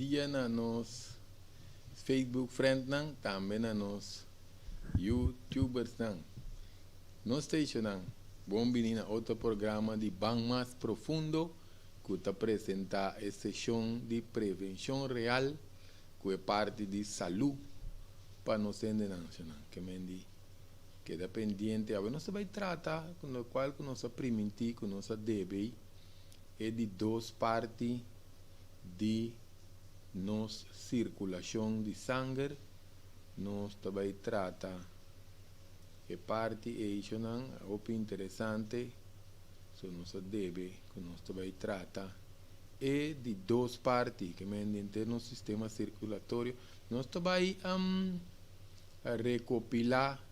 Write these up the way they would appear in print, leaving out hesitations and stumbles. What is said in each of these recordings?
dia na nos Facebook friend nang, também na nos YouTubers nang. No station nang, bom menina outro programa de Bang Mais Profundo, que está apresentar a sessão de prevenção real, que é parte de saúde para nós nacional, que mendi queda pendiente, a nós vai tratar com o qual que nós permitir, que nós deve é de duas partes de nossa circulação de sangue, nós vai tratar a parte é não é interessante, so nós deve que nós vai tratar é de duas partes que mentem no sistema circulatório, nós vai recopilar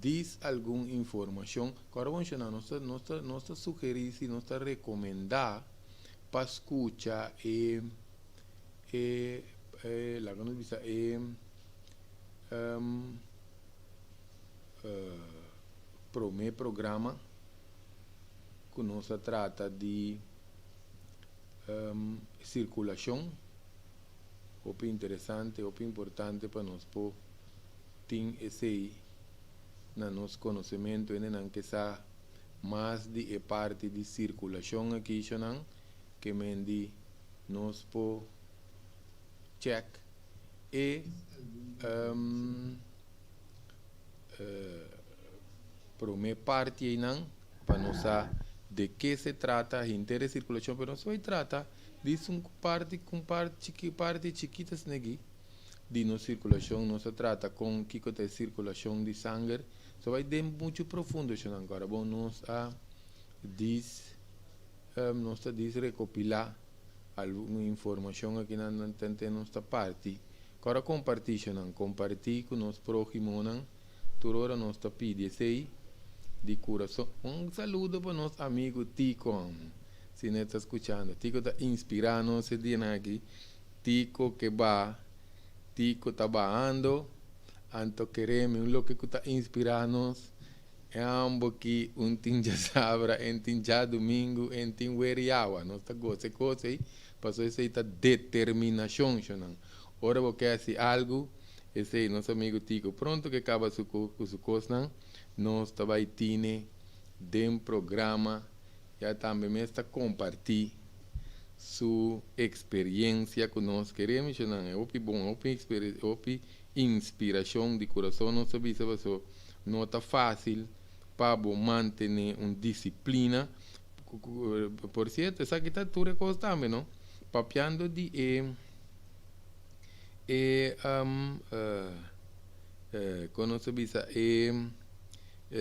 diz alguma informação, agora vamos nós sugerir, nós recomendar para escutar lá que nós visa primeiro programa que nós trata de circulação, o interessante, o importante para nós por ter esse na nosso conhecimento e não que sa mais de parte de circulação aqui não que mendi nós po check e primeira parte aí não para nós de que se trata inteira circulação para nós vai tratar disso parte chiquitas aqui de nossa circulação nós trata com que é circulação de sangue só vai de muito profundo agora bom nós diz recopilar alguma informação aqui na nossa parte agora compartir com nós próximos toda hora nós pede sei de coração saludo para nosso amigo Tico se não está escutando Tico está inspirando esse dia aqui Tico que va Tico está barrando anto queremos lo que está inspirando-nos é que tinha sabra tinha domingo tinha weriawa nós está gosto coisa aí passou essa determinação ora vou querer fazer algo esse nosso amigo Tico pronto que acaba sua coisa nós vai ter de programa já também está compartilhar sua experiência que nós queremos é bom inspiração de coração não sabe se não está fácil para manter uma disciplina por certo essa aqui está tudo coisa também não papiando de quando se diz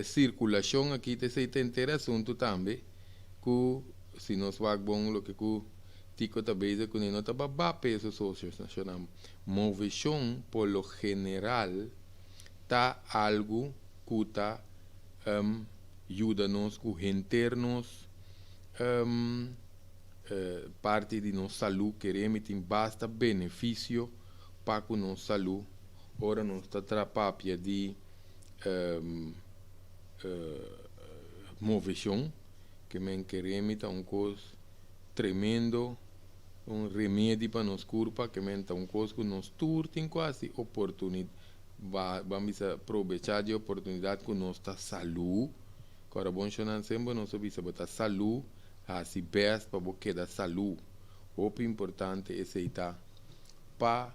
circulação aqui tem inteiro assunto também que se nós vamos bom lo que tico também com não tá baba peso social nacional movição por lo general tá algo que tá ajuda-nos a internos parte de nossa saúde queremos tem basta benefício para com nossa saúde ora nós está trapapia de movição que men queremos tá coisa tremendo remédio para nos corpo que men tá coisa que nos tem quase oportunidade vamos aproveitar de oportunidade com nossa saúde agora bom chamar sempre nós vamos botar saúde assim best para boque da saúde o importante é aceitar para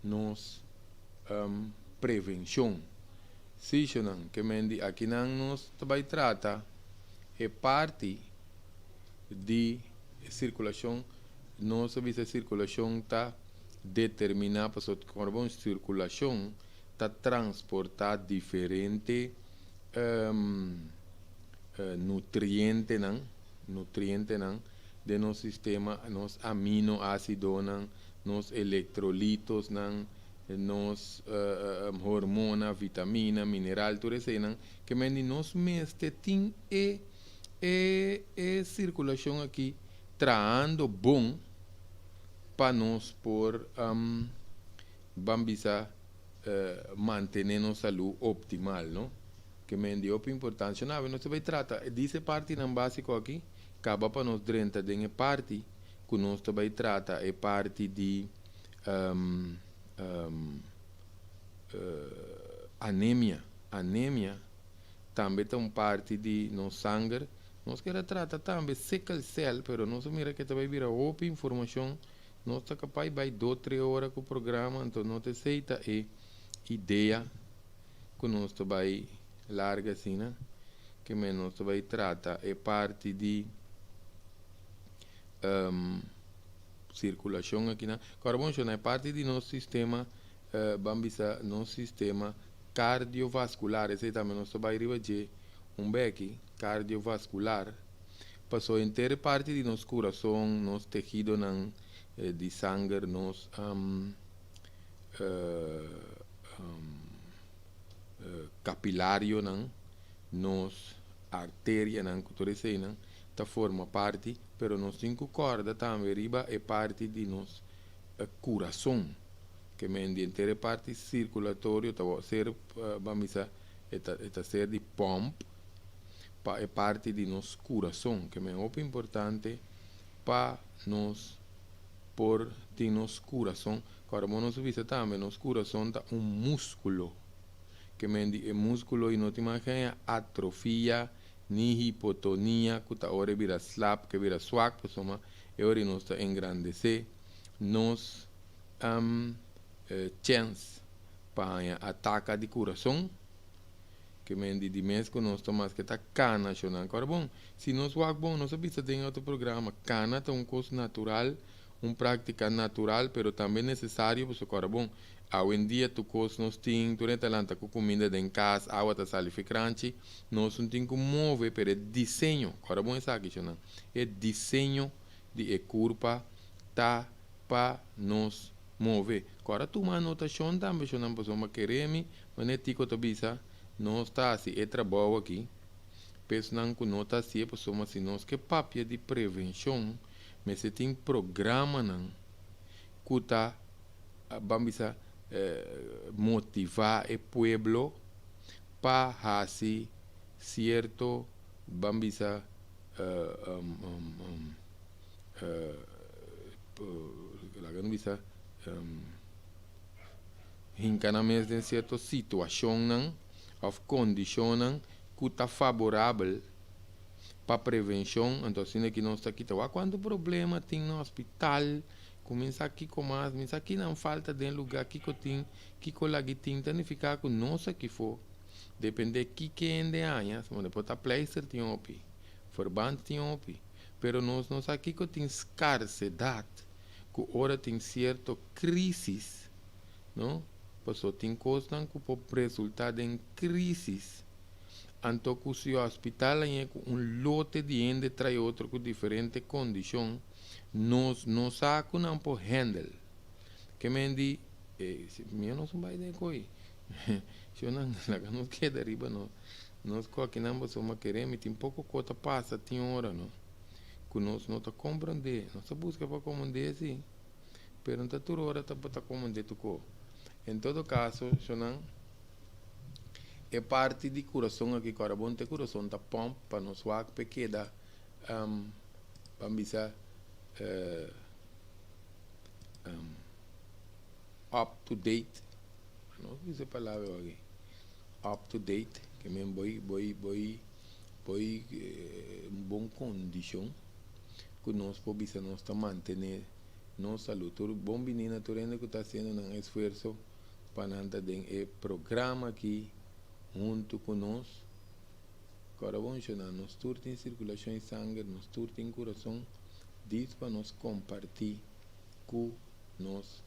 nos prevenção se não que men aqui não nos vai tratar é parte de circulação nossa circulação está determinada para a circulação está transportar diferente nutrientes de nosso sistema nos aminoácidos nos eletrolitos nos hormonas vitamina mineral tudo isso que men nos mestre tem circulação aqui traando bom para nós por manter nossa saúde optimal, não? Que me deu importância, não, nós vai tratar dessa parte não básico aqui, acaba para nós 30 de parte que nós vai tratar é parte de um, um, anemia também tem parte de nosso sangue. Nós queremos tratar também sickle cell, pero nós mira que também vira outra informação. Nós está capaz de 2, 3 horas com o programa, então não te aceita a ideia que nós vai larga assim, né? Que nós vai tratar é parte de circulação aqui na carbono é parte de nosso sistema nosso sistema cardiovascular. Esse também nós vai rever beque cardiovascular passou inteira parte de nosso coração, nosso tecido de sangue, nosso capilário, nos artéria, que tudo isso tá forma parte, pero nos 5 cordas também riba é parte de nosso coração, que mende inteira parte circulatório, tá ser vamos a ser de pump, é parte de nosso coração, que é muito importante para nós por de nosso coração. Agora, nós vimos também nosso coração tá músculo, que é músculo e não te imagina atrofia, ni hipotonia, que tá hora vira slap, que vira swag, pessoa, e hora nós tá engrandecer, nos chance para ataque de coração, que mendi de mês que nós tomamos que tá cana, chonando. Agora, bom, se nós vamos bom, nós sabemos que tem outro programa, cana tá curso natural, prática natural, pero também necessário, porque agora, bom, hoje em dia tu curso nós tem, tu retalanta com comida em casa, água tá salificante, nós não tem como mover, pero é desenho, agora, bom, isso aqui, chonando, é desenho de curva, tá para nós mover. Agora, tu uma anotação também, chonando, pessoa, mas queremos, mas é tico tabisa, nós está assim, é trabalho aqui, pensando que nós está assim, pessoa, assim, nós que papia de prevenção, mas se tem programa, não, que está, vamos motivar o povo para fazer certo, vamos encanamento em certa situação, não, ou condição que está favorável para prevenção. Então, assim que nós está aqui, quando problema tem no hospital, começa aqui com mais, mas aqui não falta de lugar que tem, que colagi tem, tem ficar com nós aqui for, depende que ainda há, se depois a placer tem opi, verband tem opi, pero nós aqui que tem escassidade, que ora tem certa crise, não? Pessoa tem coisa que pode resultar em crises. Então, se o hospital tem lote de gente traz outro com diferente condição, nós não sabemos não por handle. Que me diz, eu não sou mais de coi. Se eu não queda arriba, nós aqui não somos queremos, tem pouco coisa passa, tem hora, não. Que nós não está compreendendo, nós busca para compreender sim, mas não está toda hora para compreender tu. Em todo caso, é parte de coração aqui, agora bom ter coração da pompa para nos war pequena, vamos dizer, up to date, não sei a palavra aqui, up to date, que mesmo boi bom condição, que nós podemos manter nossa saúde. Todo bom menina, todo mundo que está fazendo um esforço para nada de programa aqui junto com nós. Agora vamos nós todos em circulação de sangue, nós todos em coração, diz para nós compartilhar com nós.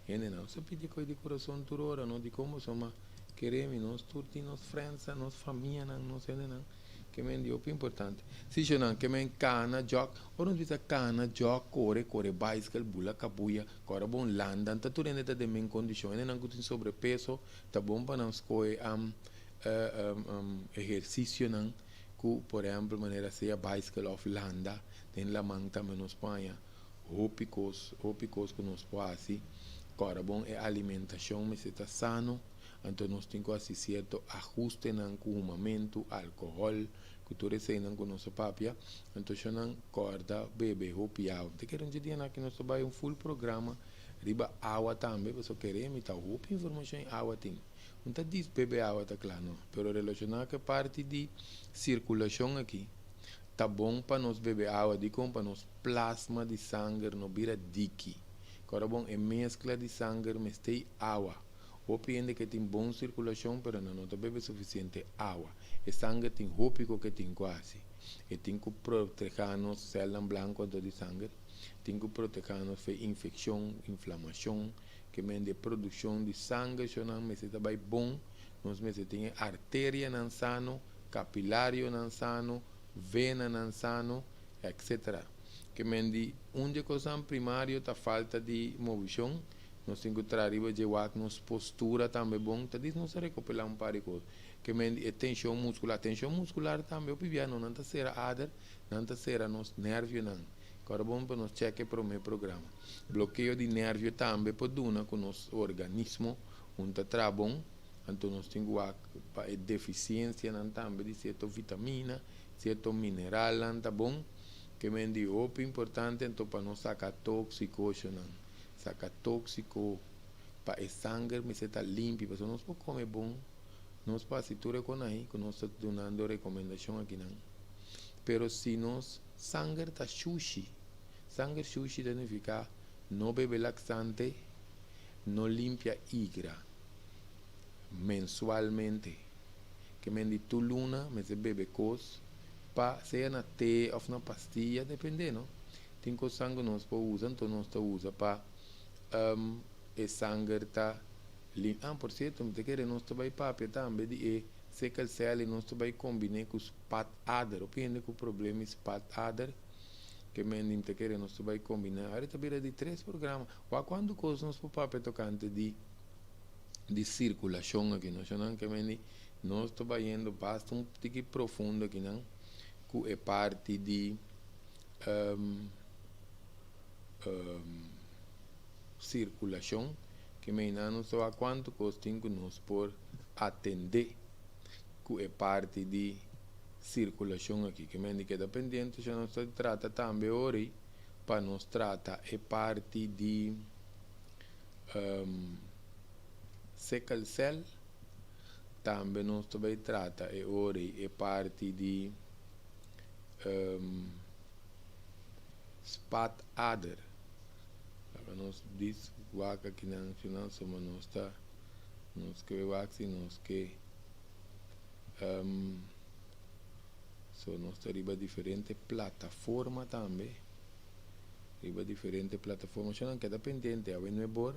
Não se pedir coisa de coração toda hora, não de como somos queremos, nós todos nós friends, nós família, nós que me dio importante. Se eu não que me cana jog, ou não diz cana jog, corre bicycle, bula cabuia, agora bom landa, tá tudo neta de minha condição, não que tem sobrepeso, tá bom para nós coi exercício não, que por exemplo maneira seja bicycle of landa, tem la mão também nos Espanha, ópicos que nos pode, agora bom é alimentação, mas está sano. Então nós temos assim certo ajuste com o momento, álcool, que tudo isso com nossa papia. Então já não corda, bebe, roupiado. Te quero dizer que nós trabalhamos um full programa riba água também, você queremos, tá roupa informação em água tem. Não tá diz beber água, tá claro, não. Pero relacionado com a parte de circulação aqui, tá bom para nós beber água, de como para nós plasma de sangue não vira dique. Agora bom, é mescla de sangue, mas tem água. O paciente que tem boa circulação, pero não bebe suficiente água. O sangue tem roupico que tem quase. E tem que proteger-nos células brancas de sangue. Tem que proteger-nos de infecção, inflamação, que mende produção de sangue, mas está bem bom. Nós temos artéria não sano, capilário não sano, vena não sano, etc. Que mende onde coisa primário tá falta de movição. Nós temos que trazer de postura também bom, tá diz não se recuperar um par de coisas. Que mende tensão muscular também o piviano não tá ser ader, não tá ser nos nervos não. Agora bom para nós cheque para o meu programa. Bloqueio de nervos também pode dar com o nosso organismo, onde está bom, então nós temos deficiência também de certa vitamina, certo mineral, tá bom, que mende o importante então para nós sacar tóxico, sacar tóxico para o sangue, mas está limpo, para nós podemos comer bom, nós passamos com aí, que nós estamos dando recomendação aqui não. Pero se nós sangue está sushi significa não beber laxante, não limpia igra mensualmente, que mende tu luna, mas bebe cos, para ser na té ou na pastilha, dependendo. Tem que sangue nós usamos, então nós usa para o sangue tá limpo. Por certo, me quer nós vai papel também de seca célula nós vai combinar com os pat adder, depende com o problema é pat adder, que me quer nós vai combinar. Aí tá beira de 3 programas. Ou quando coisa nós para papel tocante de circulação aqui, nós não que nós vai indo bastante tique profundo aqui não, que é parte de circulação, que não só a quanto custa nós por atender, que é parte de circulação aqui, que é dependente, já nós trata também hoje, para nós tratar é parte de sickle cell, também nós também trata é hoje é parte de spot adder. Nós diz vaca que não somos nós que vaccine nós que nós arriba diferente plataforma também, arriba diferente plataforma, já não queda pendente, a não é bom.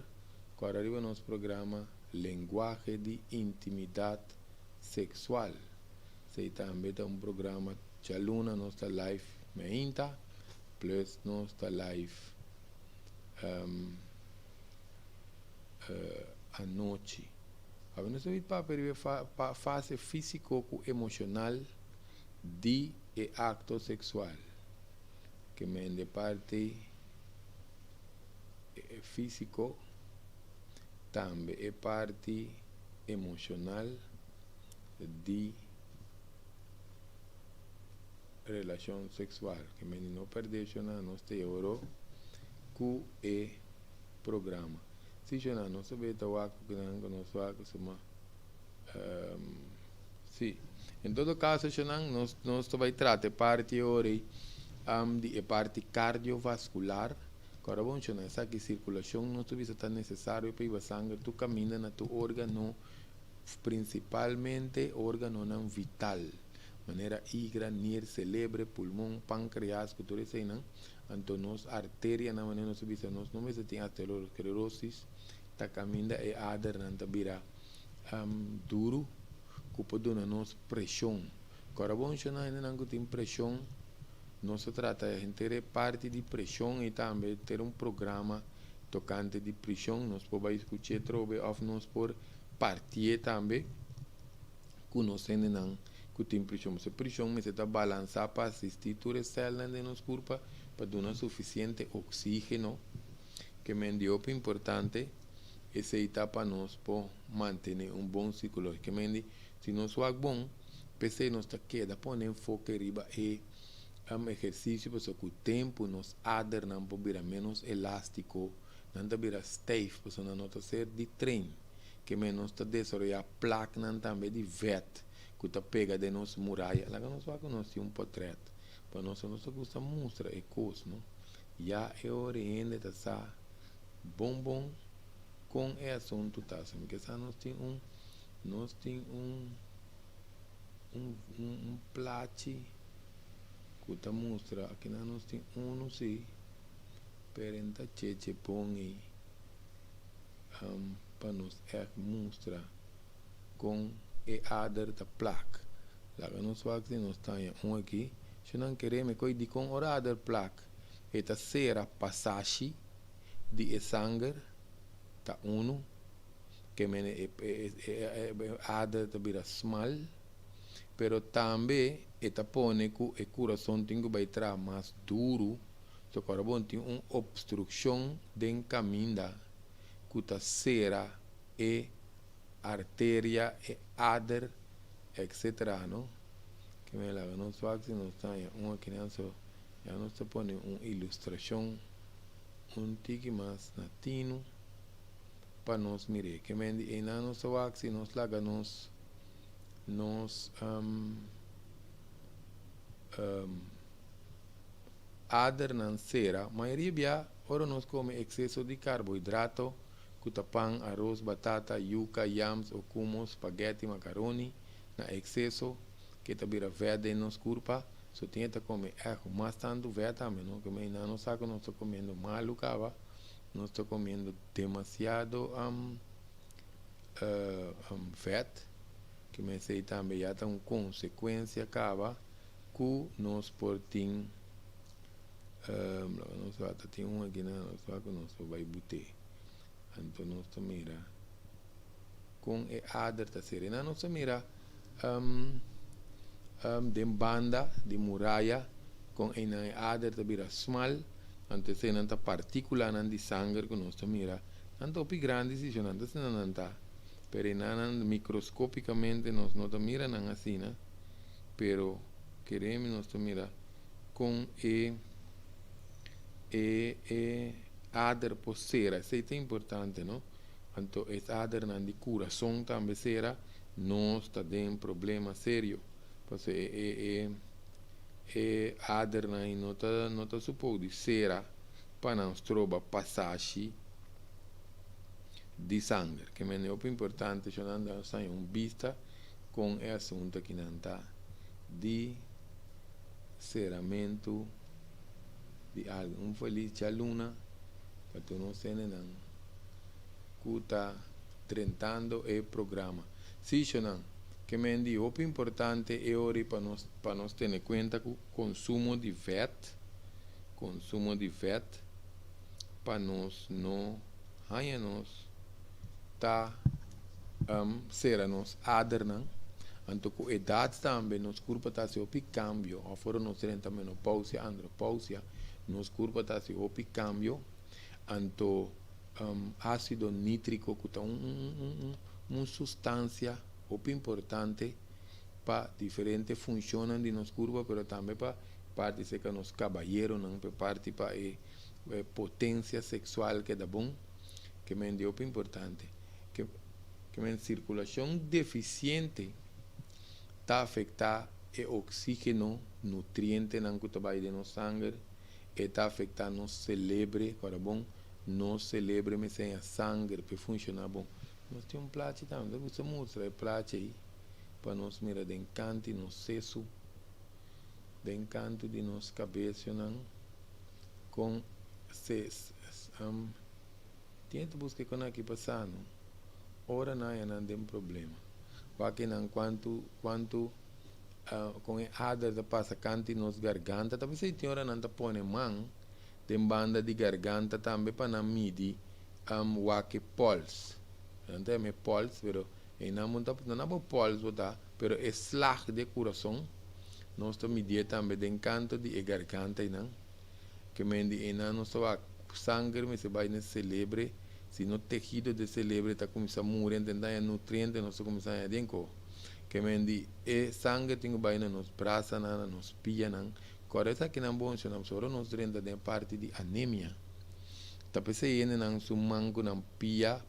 Agora arriba nosso programa linguagem de intimidade sexual, sei também é programa de aluna nossa live meinta plus nossa live à noite. A nós para fase físico e emocional de acto sexual, que de parte físico também é parte emocional de relação sexual, que não perde nós te euro que é programa. Se já não sabe que nós sim. Em todo caso, nós vai tratar parte hoje de parte cardiovascular. Agora, bom, essa que circulação não é tão necessário para o sangue, tu caminha na tu órgão, principalmente órgão não vital. Maneira igra, nir, cérebro, pulmão, pâncreas, que tudo isso aí, não? Então, nós artéria, na maneira nós não tem aterosclerose, tá caminha e adar, não tá vira duro, que pode dar nos pressão. Agora, bom, ainda não tem pressão, nós trata de ter parte de pressão e também ter programa tocante de pressão, nós podemos escutar trobe ou nós por partir também, que nós ainda não tem pressão. Se pressão, mas está balançar para assistir todas as células de nosso corpo para dar suficiente oxígeno, que é importante. Essa etapa nós para manter bom ciclo. Que se nós faz bom, pensei nós queda põe enfoque riba e exercício, porque o tempo nos adernam para virar menos elástico, não tá vira stijf, pues não nota ser de trem, que menos tá desarrollar placa não também de vet, que tá pega de nos muralha, lá que nós vai conhecer portreto, para nós gosta mostrar e coisa, não? Já é oriente tá sa bom com esse assunto tá, porque nós tem plate que tá mostra aqui nós tem não sei perenta cheche põe para nos mostrar com e ader da placa lá que nós faz nós tem aqui se não queremos coi de com orader placa eta sera passagem de sangue tá que mene ader da bira small pero também eta pone que o coração tem que entrar mais duro, so coração tem uma obstrução de caminho da que cera e artéria e ader etc, não? Que me lá não só que não está uma criança já não se pone uma ilustração tique mais latino para nós mirar que me e não só que nós laga nos ader nan cera, maioria bia ora nós come excesso de carboidrato, cutapão, arroz, batata, yuca, yams, hummus, spaghetti, macaroni, na excesso que tá vira verde nos corpo, só tem que comer mas tanto verde também, não que não nós sabe nós está comendo mal cava, nós está comendo demasiado fat que me sei também já tem uma consequência acaba que nós portim nós vai ter uma aqui na nós vai botar então nós mira com e ader ta serena nós mira de banda de muralha com e na ader ta bira small antes se nanta partícula nan de sangue que nós mira tanto pi grande se não nanta pero microscópicamente nos no miran así, ¿no? Pero queremos nos mira con ader posera, eso es importante, ¿no? Entonces es ader nan di corazón también será, no está en problema serio, pues ader nan no está suposto será para nos troba passagem de sangue, que é muito importante, já não está em vista com o assunto que não está de seramento de algo. Feliz aluna, para tu não ser não, que está tentando o programa. Sim, não, que me diz, o importante é hora para nós ter em conta que o consumo de fat, para nós não ganharmos tá será nos adernan anto com idade também nos corpo tá se opi cambio afora nos tenta menopausia andropausia nos corpo tá se opi cambio anto ácido nítrico que tá uma substância opi importante para diferentes funções de nos corpo pero também para parte se que nos caballeros não para parte para potência sexual que dá bom que me deu importante que a circulação deficiente está afetando o oxígeno, nutriente que está vai no sangue, e está afetando o cérebro, para bom, no cérebro me sem a sangue para funcionar bom. Nós temos um plato também, você mostra o plato aí, para nós mirar de encanto no seso, de encanto de nos cabeça, com tenta buscar com aqui passando. Ora não tem problema. Porque não quanto com a ader da passa cante nos garganta, talvez se tem hora não tá põe mão, tem banda de garganta também para não medir wake pulse. Não tem pulse, pero não tá não pulse botar, pero é slag de coração. Nós tá medir também de encanto de garganta não, que mendi não só sangue me se vai no cérebro. Se no tejido de cérebro está começando a morrer, entender nutrientes, nós começamos a dentro. Que me diz, sangue tem que vai nos braços, nos pés, correto que não bom, se não só nos renda de parte de anemia. Tapi se yene nang su mango nang pia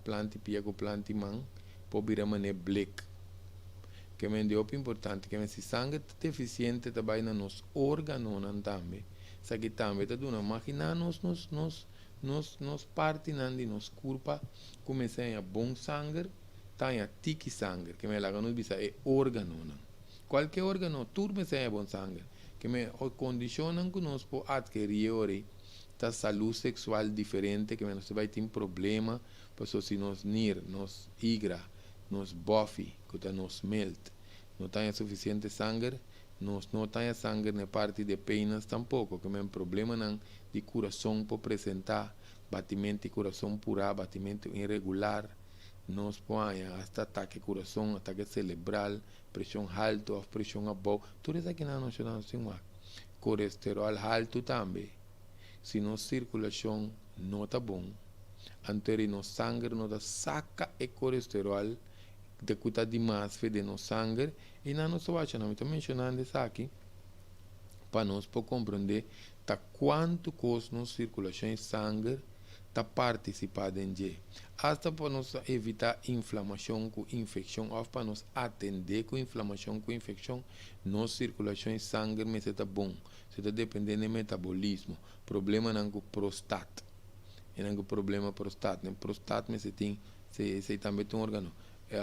ko planti mang, po bira mane black. Que men de op importante que men si sangue deficiente também na nos órgãos nan tambe. Sa que tambe ta duna máquina nos parte nan di nos curpa come se a bom sangue, tá tiki sangue, que me laga nos bisa é órgano nan. Qualquer órgano turme se é bom sangue, que me condicionam que nos po adquirir ta saúde sexual diferente, que me nos vai ter problema, pues se nos nir, nos igra, nos bofi, que nos melt, não tem suficiente sangue, não tem sangue na parte de penas tampouco, que é um problema de coração por apresentar, batimento de coração pura, batimento irregular, nos põe hasta ataque coração, ataque cerebral, pressão alta, pressão abaixo, tudo isso aqui não é colesterol alto também, se nossa circulação não está bom, antes no sangue não está saca o colesterol, de cuidar demais de nosso sangue, e não nos vai não estou mencionando isso aqui, para nós poder compreender tá quanto custa nossa circulação de sangue está participando em dia. Hasta para nós evitar inflamação com infecção, ou para nós atender com inflamação com infecção, nossa circulação de sangue mas está bom. Você está dependendo do metabolismo. Problema não com prostate. E não com problema prostate. O prostate mas você também tem um órgão. É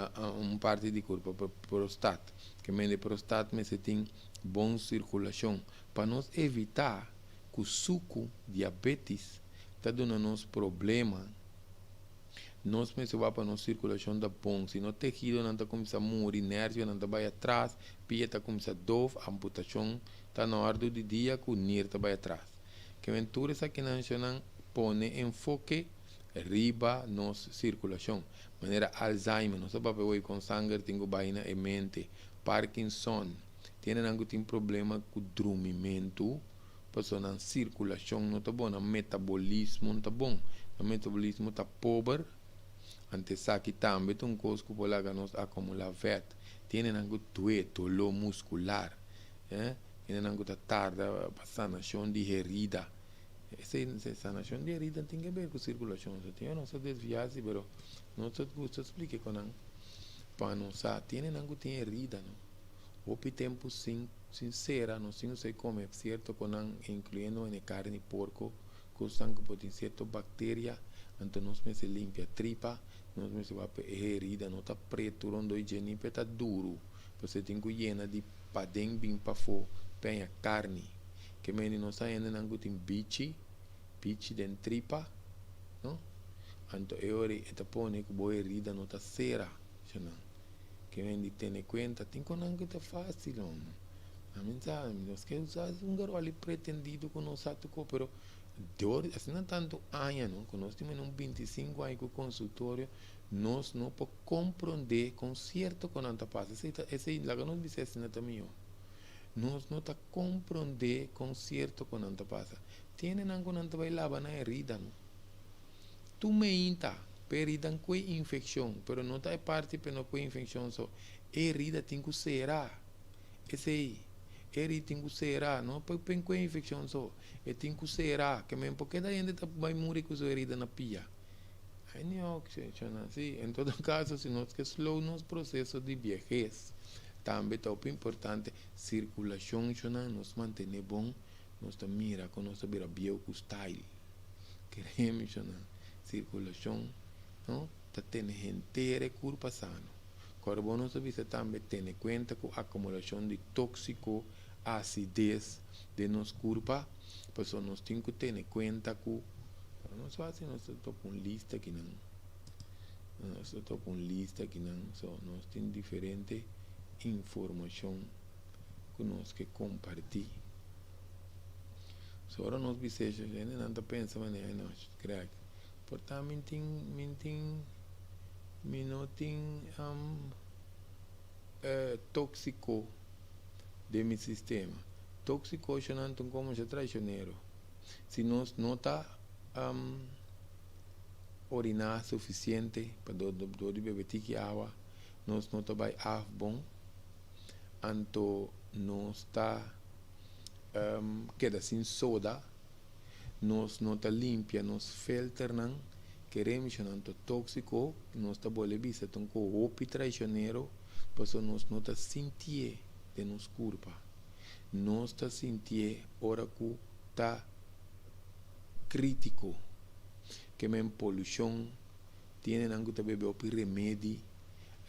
parte do corpo, prostate. Que men de prostate mas tem boa circulação. Para nós evitar que o suco, diabetes, está dando nos problema, nós precisamos para nossa circulação da bom, se não tecido não está começando a morrer, inércia não está vai atrás, pia está começando a dor, amputação, está na hora do dia que o NIR está vai atrás. Que ventura essa que não põe enfoque riba nossa circulação, maneira Alzheimer, não sabe hoje com sangue, tem baina e mente, Parkinson, tem problema com dormimento, pessoa na circulação não está bom, o metabolismo não está bom, o metabolismo está pobre, antes aqui também tem coisa que pode nos acumular fat, tem algo dolor muscular, tem algo da tarde, sanação de herida, essa sanação de herida tem que ver com circulação, eu não sei desviar, mas não sei se explique com para nós, tem algo tem herida, não? Houve tempo sincera, não sei como é certo, incluindo em carne de porco, que sangue pode ter certa bactéria, então nós se limpa a tripa, nós se vai para herida, não está preto, onde o higiene está duro, você tem que llenar de padem bem para fora, penha carne, que menos nós ainda não tem bichi dentro tripa, não? Então eu está pondo que boa herida não está cera, que vem de ter em conta, tem que não está fácil, não. A mim sabe, nós que usar um garoto ali pretendido com nós atuco, pero dor, assim não tanto anos, não, quando nós temos 25 anos com o consultório, nós não podemos compreender com certo quando está passa. Esse é lá que nós dizemos assim também, nós não está compreender com certo quando está passa. Tem não quando está vai lavar na herida, não. Tu me inta, herida com infecção, pero não está parte para com infecção só. Herida tem que ser, esse aí. Ele tem que ser, não tem que infecção só. Ele tem que ser, que mesmo porque daí ainda vai morrer com sua herida na pia. Aí não é em todo caso, se nós que slow nos processos de vejez, também é importante circulação, nos manter bom, nós mira com nossa vida bio-style. Queremos circulação, não? Tá tendo gente curva sano. Carbono você também tem em conta com a acumulação de tóxico, acidez de nos curva, pois nós temos que ter em conta com, nós fazemos uma lista aqui não, nós nós temos diferente informação que nós que compartilhar. Só agora nós biseja, gente não está pensando em nós, crack. Portanto, não tem tóxico de meu sistema. Tóxico já não tem como ser traicioneiro. Se nós não está orinar suficiente para beber água, nós não está bem bom, então nós está queda sem soda, nós não tá limpia, nós filter não, queremos não tá tóxico, nós tá bole bisa, então com roupa traicioneiro, porque nós não tá sentir de nos culpa, nós tá sentir hora que tá crítico, que men poluição, tiene nangu tá bebe opi remédio,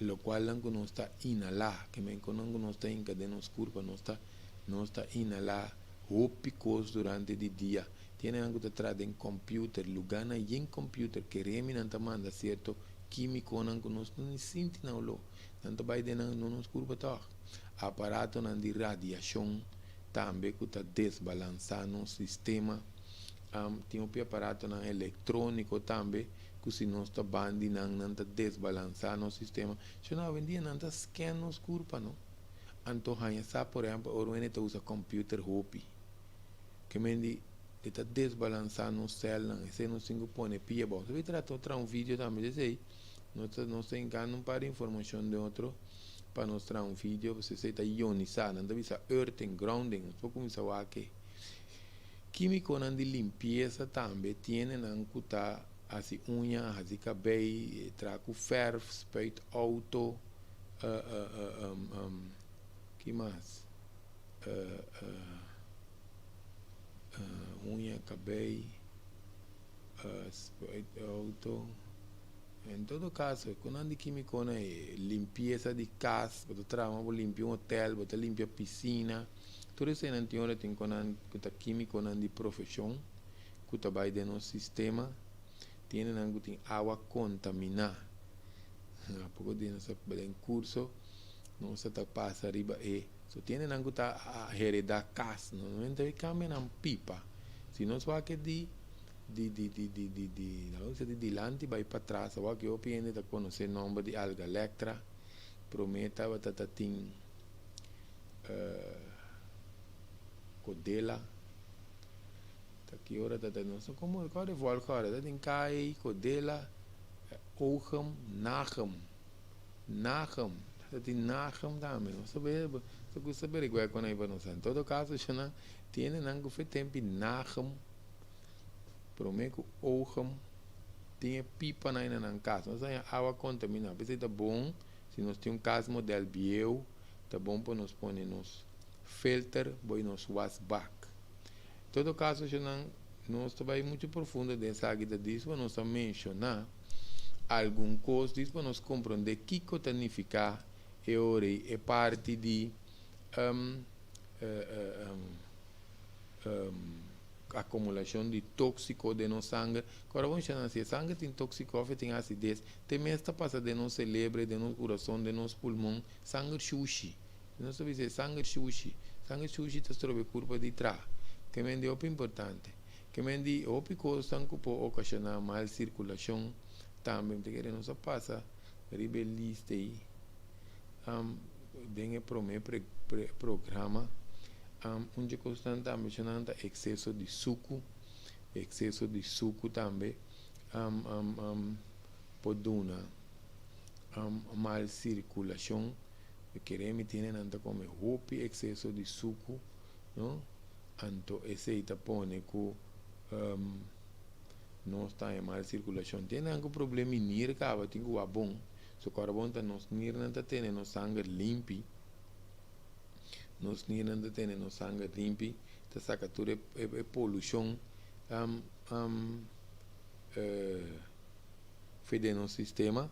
lo cual nangu não está inalar, que men con nangu não está inca de nos culpa, não está inalar, roupa coisas durante o dia. Tiene algo detrás de computer, lugar na em computer que remi não tá manda certo químico não nós não sente não lo, não tá vai de não nos curva tá. Aparato não de radiação também que tá desbalançando o sistema. Tem um aparato não eletrônico também que se nós tá bandi não tá desbalançando o sistema. Se não vendia não tá scan nos curva não. Anto hanya sa por exemplo, orwene tá usa computer hopi. Que mendi está desbalançando o céu, esse não se põe pia bom. Você vai tratar um vídeo também desse aí. Não se engana para informação de outro para mostrar um vídeo. Você está ionizando, não está earth and grounding, um pouco isso aqui. Químico não de limpeza também tiene não cuta assim unha, assim cabelo, trago ferro, speito auto, que mais? Unha, cabelo, auto. Em todo caso, quando anda químico, limpeza de casa, você trabalha, limpia um hotel, você limpia piscina, tudo isso não tem hora tem quando químico não de profissão, que trabalha dentro do sistema, tem não tem água contaminada. Há pouco de nós em curso, nós está passa arriba e so tiene nangu ta heredar casa, normalmente vai cambiar na pipa. Se nós vai que de dilante vai para trás, vai que eu penso tá conhecer o nome de alga electra, prometa vai tá tem codela, tá que hora tá não sei como agora volta agora, tem cai codela, ogem, nagem, tá tem nagem também, não sabe. Se você averiguar com a informação, em todo caso, já não tem nenhum tempo nagem, prometo ogem, tem pipa na casa, nós temos água contaminada, mas é bom, se nós temos casa modelo bio, tá bom para nós pôr nos filter, boi nos washback. Em todo caso, já não vai muito profundo dessa área disso, nós vamos mencionar algum coisa disso para nós compreender que significa é parte de acumulação de tóxico de nosso sangue. Agora vamos chamar assim, sangue tem tóxico, tem acidez, também está passando de nosso cérebro, de nosso coração, de nosso pulmão, sangue sushi. Não sabe dizer sangue sushi está sobre a curva de trás, que é muito importante. Que é muito coisa sangue pode ocasionar mal circulação, também te querendo só passa rebelista aí. Dengue programa onde constante mencionando excesso de suco também pode dar mal circulação, queremos ter nada como roupa excesso de suco, não? Então esse aí põe que não está em mal circulação, tem algum problema em nir, acaba tem que bom. So carbon ta nos nir nanta tene no sangue limpi, nos nir nanta tene no sangue limpi, ta sacatura é poluição fede no sistema,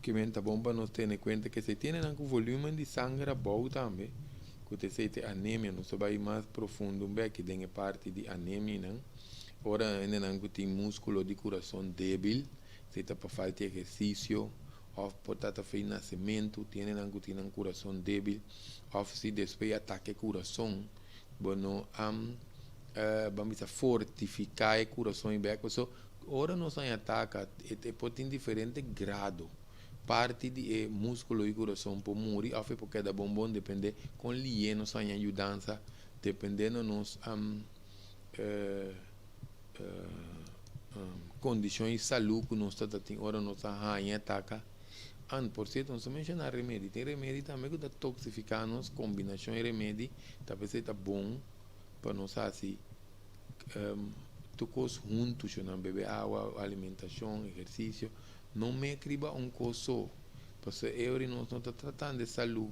que menta bom para nos ter conta que se tiene algum volume de sangue bom também, que se tem anemia, não se vai mais profundo, que tem parte de anemia, não? Ora ainda não tem músculo de coração débil, se está para falta de exercício, ou por estar feio nascimento, tem um coração débil, ou se depois ataque o coração, bueno, vamos fortificar o coração e beco, so, ora nós ataca, pode ter diferente grado, parte de músculo e coração por morrer, ou porque da bom depende com lié nós ajudança, dependendo nos condições de saúde que nós temos, ora nós ataca. Por certo, nós mencionamos remédio. Tem remédio também que está toxificando, combinação de remédio, talvez seja bom para nós assim, tocos juntos, não beber água, alimentação, exercício, não me criba coisa. Porque eu não estou tratando de saúde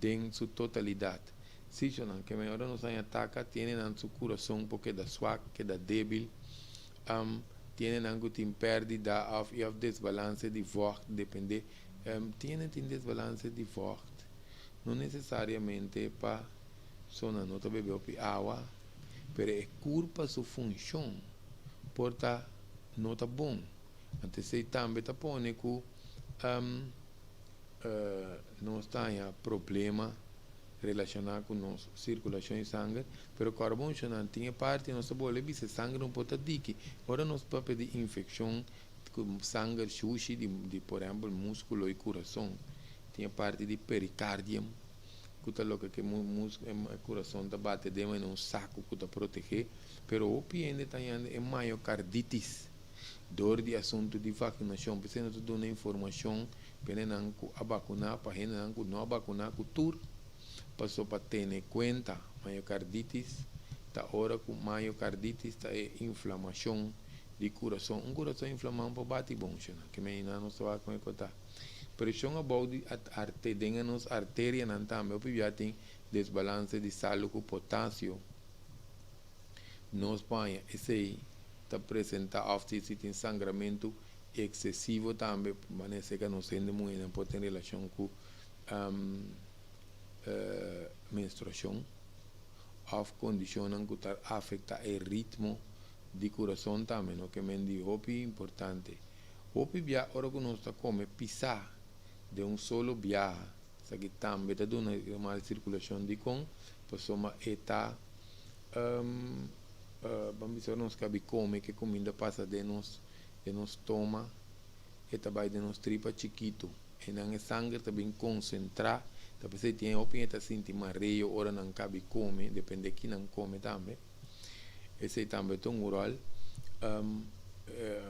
em sua totalidade. Se não, que melhor nos ataca, tem em seu coração porque da suave, que da débil, tem algo que pérdida ou desbalance de voz, depende, tem desbalance de voz, não necessariamente para só não beber água, mas é culpa sua função, porta não está bom. Então, se também está pondo que não está problema relacionado com nossa circulação de sangue, mas o carbono não tem parte nossa bola, se sangue não pode dizer. Agora nós papel de infecção, com sangue sushi de por exemplo músculo e coração, tem parte de pericárdio, que está louca que o coração está bate dentro de saco que está proteger, mas o piende está é miocarditis. Dor de assunto de vacinação, porque nós damos informação para não vacinar, para não vacinar, cultura, passou para ter em conta miocarditis, tá hora com miocarditis tá é inflamação de coração, coração inflamado para bater bom, que me não só com contar. Pressão about de artéria, nos artéria não também, porque já tem desbalance de sal com potássio, nos põe esse aí está apresenta se tem sangramento excessivo também, mas que não sendo muito pode ter relação com menstruação, ou condicionam que afeta o ritmo de coração também, o que me diz é importante. Hopi via ora que nós come pisar de solo viaje, que também está dando uma circulação de com, pessoa está vamos dizer, nós cabe come, que comida passa de nós toma, e também de nós tripa chiquito, e não sangue também concentrar, então você tem opinião está sentindo mareio, ora não cabe come, depende de quem não come também, esse também tem rol,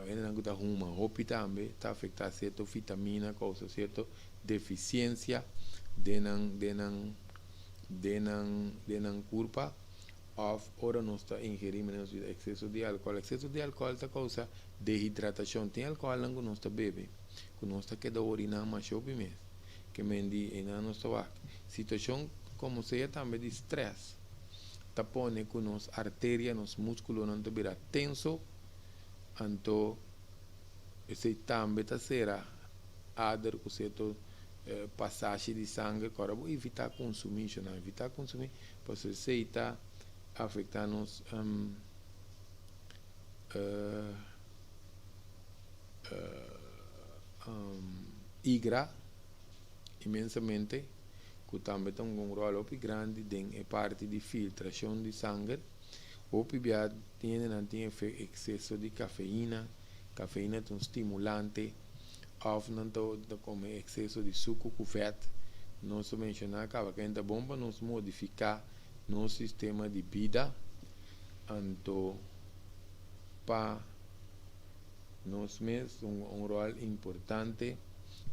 ele não está uma hopi também, está afetando certa vitamina, causa certa deficiência de não culpa. Ora nós está ingerindo excesso de álcool está causa desidratação, tem álcool não nós está bebe, que nós está queda orinar mais shopping mesmo, que mendi e não nós está situação como seja também de estresse, está pone que nos artéria, nos músculos não está vira tenso, então esse também está será adder com certo passagem de sangue, agora vou evitar consumir, porque se está afectar-nos igra imensamente, que também tem rol muito grande em parte de filtração de sangue. O PBA não tem excesso de cafeína é um estimulante, ou não come excesso de suco com fat, não se mencionar que é bom para nos modificar no sistema de vida, então para nós mesmos rol importante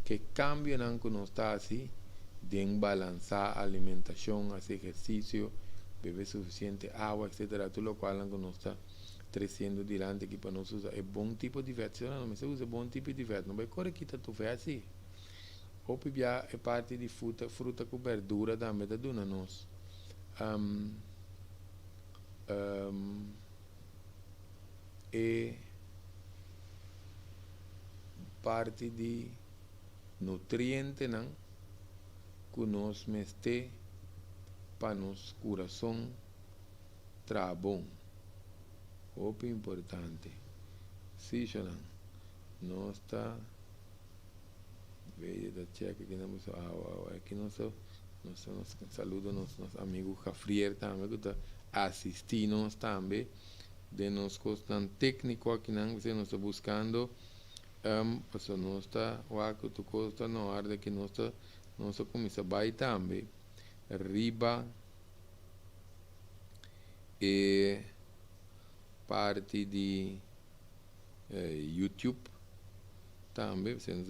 que cambia não que nós está assim de balançar a alimentação, fazer exercício, beber suficiente água, etc. Tudo o qual não nós está crescendo diante que para nós usar é bom tipo de vet, não mas usa bom tipo de vet, não vai correr que tu faz assim. O pibia é parte de fruta com verdura da meta do nós. É parte de nutriente não que nós meste para nos coração tra bom, o importante. Se não nós está veio da checa que não aqui nós saludo nosso amigo Jafrier também que está assistindo também de nos constante técnico aqui não você nos está buscando pues nós está o que tu costa na hora que nós começa vai também riba e parte de YouTube também você nos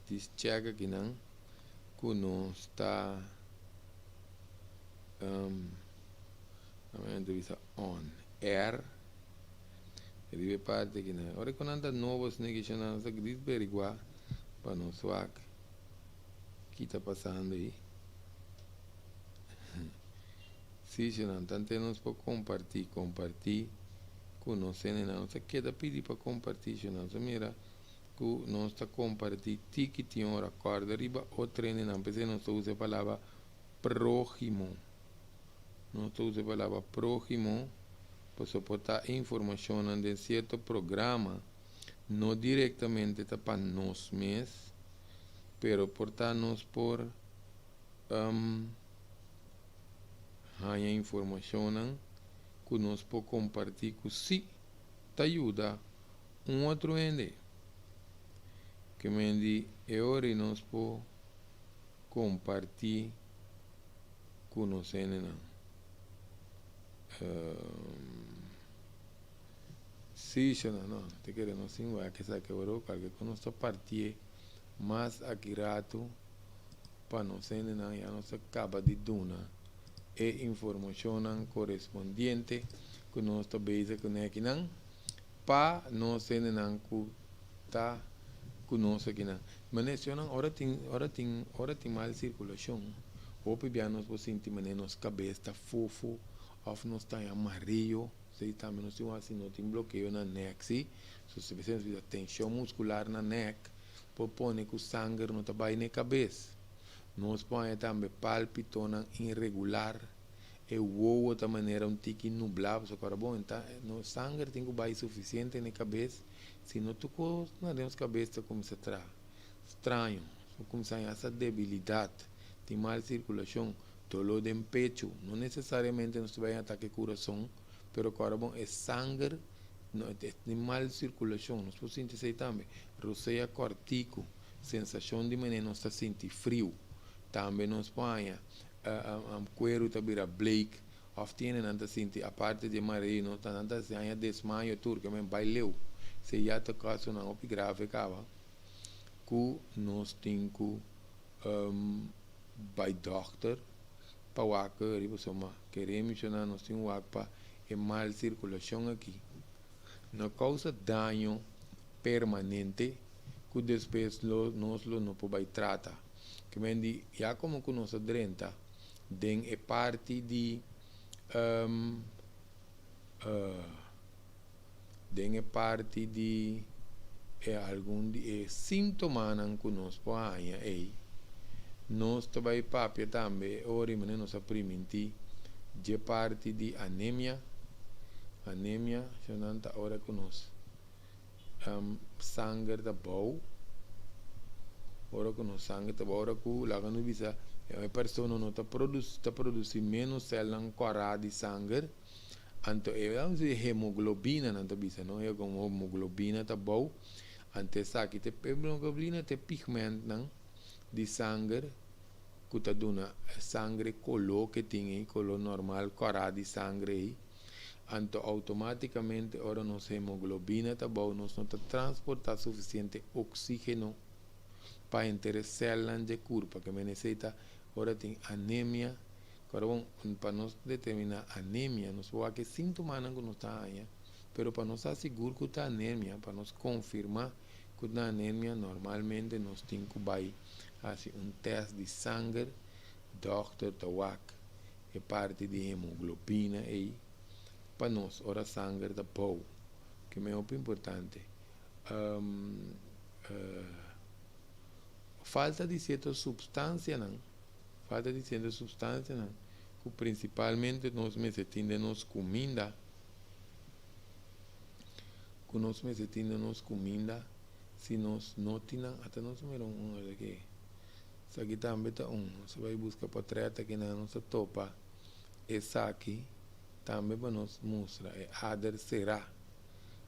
diz chega que não que nós está a entrevista on air Ribe parte que na. Ora quando anda novos né que já não se gris berigua para não suar. Que está passando aí? Sim, já não. Tanto temos para compartilhar conhecendo não. Se queda pedir para compartilhar não. Se mira que nós está compartilhando que tinha hora corda riba ou treino não. Pensei não se usa a palavra próximo. Não se usa a palavra próximo para suportar informação de certo programa. Não diretamente para nós mesmos, pero portar-nos por a informação que nós podemos compartilhar que se te ajuda outro ende. Que me diz, é hora nós podemos compartilhar com nós sim, não, te queremos sim, vai que sabe que eu quero que nós partir mais aqui rato para nós não, já nós acaba de donar e informação correspondente que nós está base com aqui não, para nós não que tá conosco aqui não. Mas nesse ano hora tem mal circulação. Ou bem nós vamos sentir mas nossa cabeça está fofo, ou nós está amarillo. Se também nós temos assim, não tem bloqueio na neck, se você precisa tensão muscular na neck, pode pôr que o sangue não está bem na cabeça. Nós podemos também palpitar irregular, e o outra maneira tique nublado, só que bom, então, o sangue tem que ir suficiente na cabeça, se não tocou na cabeça começa a entrar estranho, começa a essa debilidade, tem mal circulação, dolor de pecho, não necessariamente nós vai ataque coração, pero agora bom, é sangue, tem mal circulação, nós podemos sentir também, roceia cortico, sensação de maneira nós está sentir frio, também nós põe cuero está vira black, of tiene nanta sentir a parte de maré, nós está nanta se ainda desmaio turco, mas baileu, se já está caso não op grave cava, que nós temos que by doctor para o acre, e você queremos nós temos o para é mal circulação aqui, não causa dano permanente que depois nós não podemos tratar, que vem já como que nós adrenta den é parte de den é parte de algum sintoma que nós podemos aí nós também papia também ora mas nós aprendemos de parte de anemia já não está ora que nós sangue da bom ora que nós sangue da bom ora que lá que nós visa a pessoa não está produzindo menos células corada de sangue então vamos dizer hemoglobina não está visa não é como hemoglobina tá bom antes aqui te hemoglobina te pigmento não de sangue que está dando sangue color que tem color normal corada de sangue aí então automaticamente ora nossa hemoglobina tá bom nós não está transportar suficiente oxígeno para entrar células de corpo que me necessita ora tem anemia para nós determinar anemia nós vamos que sintoma que não está aí pero para nós assegurar que está anemia para nós confirmar que está anemia normalmente nós temos que vai fazer teste de sangue doctor tawak é parte de hemoglobina aí para nós ora sangue da bom que é muito importante falta de certa substância não que principalmente nós mesetinde nos comida que nós mesetinde nos comida se nós não tínhamos até nós meron aqui isso aqui também está você vai buscar para treta que na nossa topa essa aqui também para nós mostrar é ader será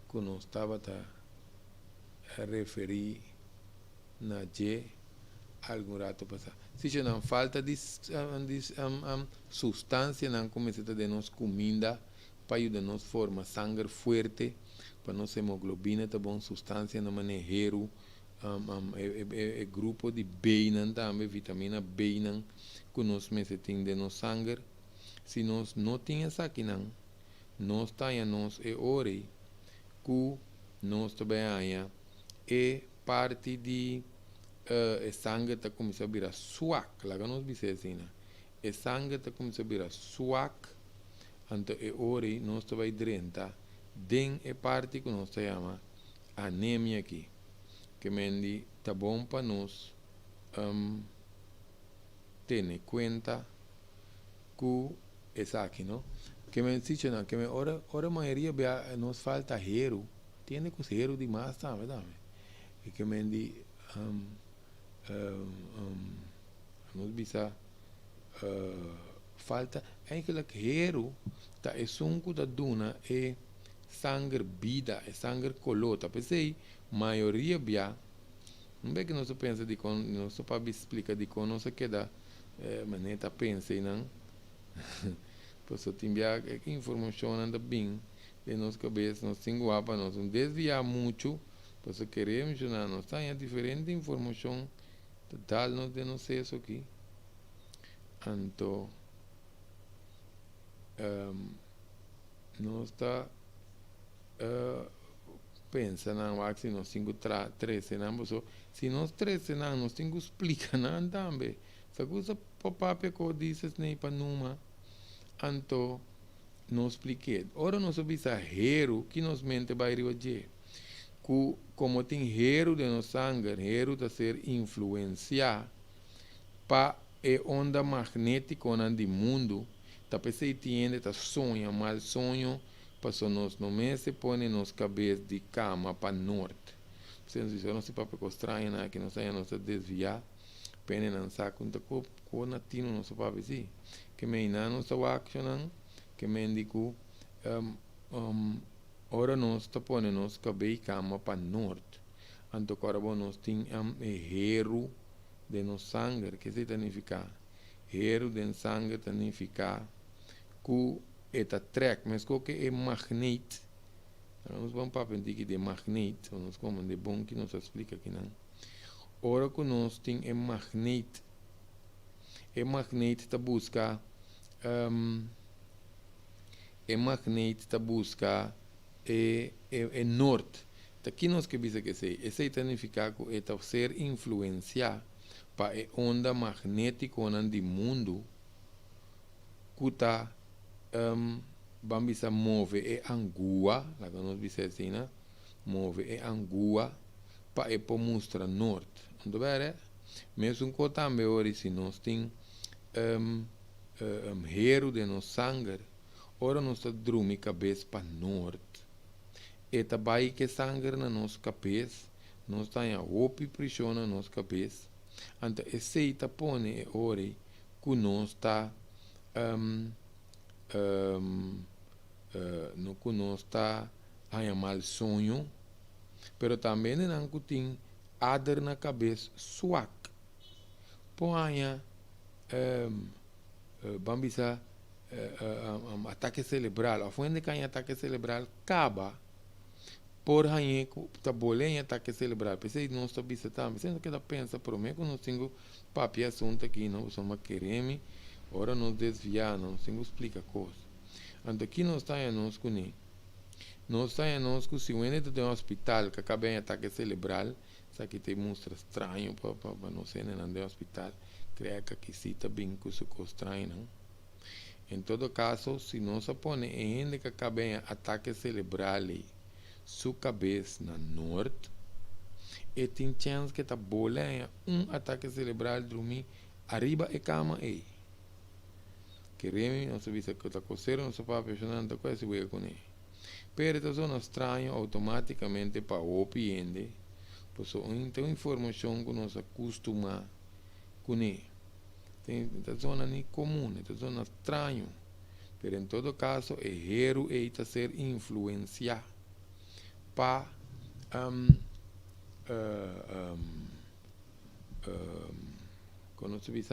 que nós estava a referir na G algum rato passar. Se já não falta de substância, não começa a dar nos comida para ajudar nos forma sangue forte, para nossa hemoglobina tá bom substância na maneiro grupo de B também vitamina B que nós mesetemos de nos sangue. Se nós não tínhamos aqui não, nós tá nós é hora que nós também é parte de sangue está começando a virar suac, lá que nós dizemos assim, né? Sangue está começando a virar suac, então é hora nós também drenta, den é parte que nós chama anemia aqui, que mendi tá bom para nós ter conta que é aqui, não? Que me dice, não, que me ora a maioria nos falta hero, tiene que ser hero demais, tá, verdade? E que me di nos bisa falta eigenlijk hero ta é sunco da duna é sangue vida, é sangue colota, pensei maioria bia não é que nós pensa de con não só para explicar de con não se queda maneta pensa e não posso te enviar que informação anda bem de nossa cabeça nós tenho para nós não desviar muito posso queremos não nós tem diferente informação total nós de nós isso aqui então nós está pensa não acho que nós temos 13 não se nós 13 não nós temos explica não também essa coisa papel que dizes nem para numa então não expliquei ora nós obisa hero que nos mente vai reagir como tem hero de nosso sangue hero de ser influenciar para a onda magnética do mundo tá pensei tiende tá sonha mal sonho passou nós no mês se põe nos cabeça de cama para norte se não se papo estranho né que não saia nos desviar pene não saco então com natino não se papo assim que me não se action que me indico ora nós tá põe nos cabeça cama para norte então agora nós tem hero de nosso sangue que se significa hero de sangue significa que é trek, mas que é magnet. Nós vamos para aprender de magnet, nós como de bom que nos explica aqui não. Ora que nós tem magnet está busca magnet está busca norte. Aqui nós que dizer que esse significa que é ser influenciar para a onda magnética do mundo que está vamos a mover é angua, lá que nós dizemos assim, né? Mover é angua para ir para mostrar norte. Então, mesmo que também hoje se nós tem hero de nosso sangue, ora nós está dormir cabeça para norte. E também que sangue na nossa cabeça, nós está em roupa e pressão na nossa cabeça. Então, esse está põe hora que nós está no que nós está a mal sonho, pero também não que tem adar na cabeça suac. Põe vamos dizer ataque cerebral, a fonte que ataque cerebral acaba por aí tá bolém ataque cerebral. Pensei não está visitando, pensei que ela pensa por mim que nós temos papi assunto aqui não somos queremos ora nos desviar não temos explica coisa. Então aqui nós está em nós com nós está em nós com se o ente tem um hospital que acaba em ataque cerebral, isso aqui te mostra estranho para não ser no hospital, creio que aqui sim está bem com isso que estranho não. Em todo caso, se nós põe em gente que acaba em ataque cerebral sua cabeça na norte, e tem chance que tá bolando ataque cerebral dormir arriba e cama aí. Queremos, não se visa que está coceiro, não se pode apaixonar, não coisa se com ele. Pero esta zona estranha automaticamente para o piende, pois então informação que nós acostuma com ele. Tem esta zona nem comum, esta zona estranha. Pero em todo caso, é hero e está ser influenciar para como se diz,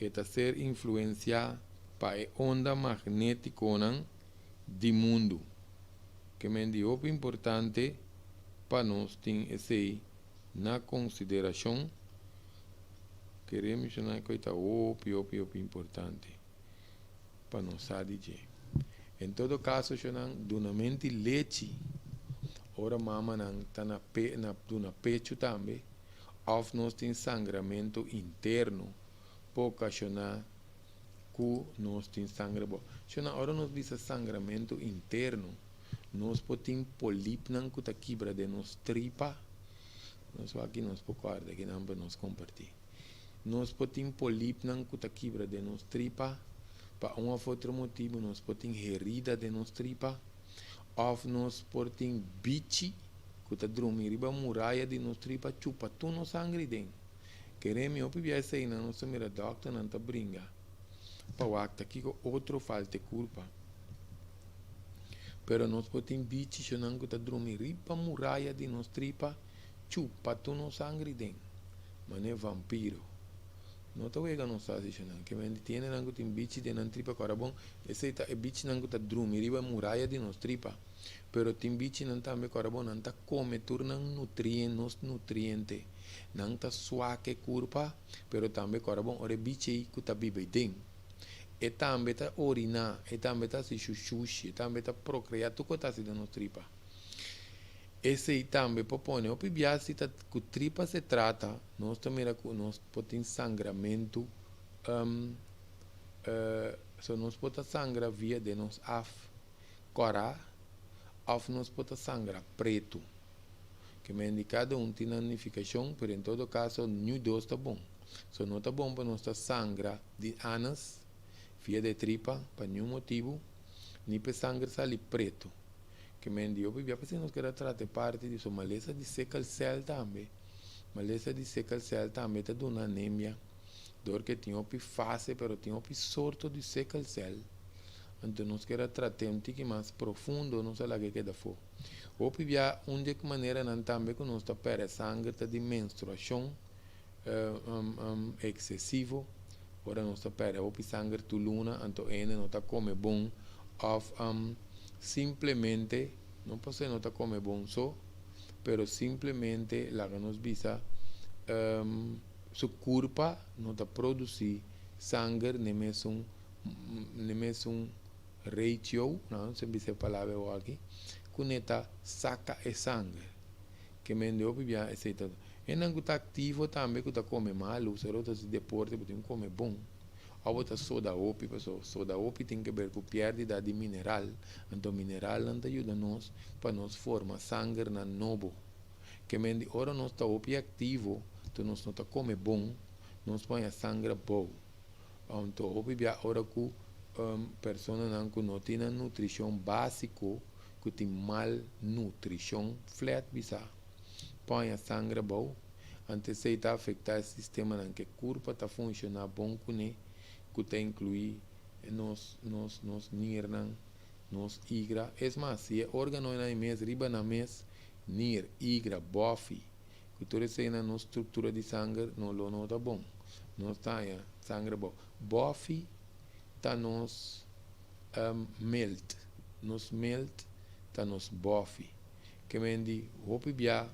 está ser influenciar para a onda magnética do mundo, que é muito importante para nós ter esse na consideração. Queremos mencionar que está muito importante para nós saber. Em todo caso, duramente leite ora mama não tá na pecho também, of nós tem sangramento interno, por ocasionar que nós tem sangue bom. Se na hora nós visa sangramento interno, nós podemos polipnan que tá quebra de nos tripa, nós aqui nós podemos aqui não nos compartilhar. Nós podemos polipnan que tá quebra de nos tripa, para um ou outro motivo nós podemos herida de nos tripa, ou nós podemos bichi que tá dormir riba muralha de nos tripa chupa tu no sangue dentro. Queremos eu pedir essa aí, não se mira doctor não tá brinca. Para o acta aqui outro falta culpa. Pero nós podemos bichi se não que tá dormir riba muralha de nos tripa chupa tu no sangue dentro. Mas é vampiro. Não tá vendo não sabe se não que vem tiene não que tem bichi de não tripa cara bom. Esse tá é bichi não que tá dormir riba muralha de nos tripa. Pero tem bichi não tá me cara bom não tá come turnan nutriente. Não tá suaque culpa, pero também cara bom ore bichi que tá bibe dentro. E também tá orinar, e também tá se chuchuxi, e também tá procriar, tudo que tá se dando tripa. Esse aí também propõe, o pibiasi tá com tripa se trata, nós também nós podemos sangramento, so nós podemos sangrar via de nos af, cora, af nós podemos sangrar preto, que me indica cada tem nanificação, mas em todo caso, nenhum dos tá bom. So não tá bom para nós tá sangra de anas, via de tripa, para nenhum motivo, nem para sangue sair preto. Que me indica, eu pensei nós queremos tratar parte disso, maleza de sickle cell também. Maleza de sickle cell também tá dando anemia, dor que tem uma fase, pero tem uma sorto de sickle cell. Então nós queremos tratar um pouco mais profundo, não sei lá que queda for. Ou pivia de maneira não também que nós tá perde sangue tá de menstruação excessivo. Ora nós tá perde ou sangue tu luna, então ainda não tá come bom, of simplesmente não pode não tá come bom só, pero simplesmente lá que nos visa su culpa não tá produzir sangue nem mesmo ratio, não sei se a palavra é aqui, cuneta saca e sangue, que me deu bem aceita. E não está ativo também, que está come mal, os outros de deporte, porque come bom. A outra soda opi, soda opi tem que ver com perda de mineral, então mineral não ajuda nós para nós formar sangue na novo. Que me de ora nós está opi ativo, então nós não está come bom, nós põe a sangue bom. Então opi bia ora que pessoa não tem nutrição básica, que tem malnutrição, flat bisa, põe a sangue bom, antes de está afetar o sistema em que o corpo está funcionando bom, que está incluir nos nirnan, nos igra, é mais, se é órgão na mês, riba na mês, nir, igra, bofi, que toda essa na estrutura de sangue não está bom, não está sangue bom, bofi tá nos melt tá nos bofi que me di hopi bia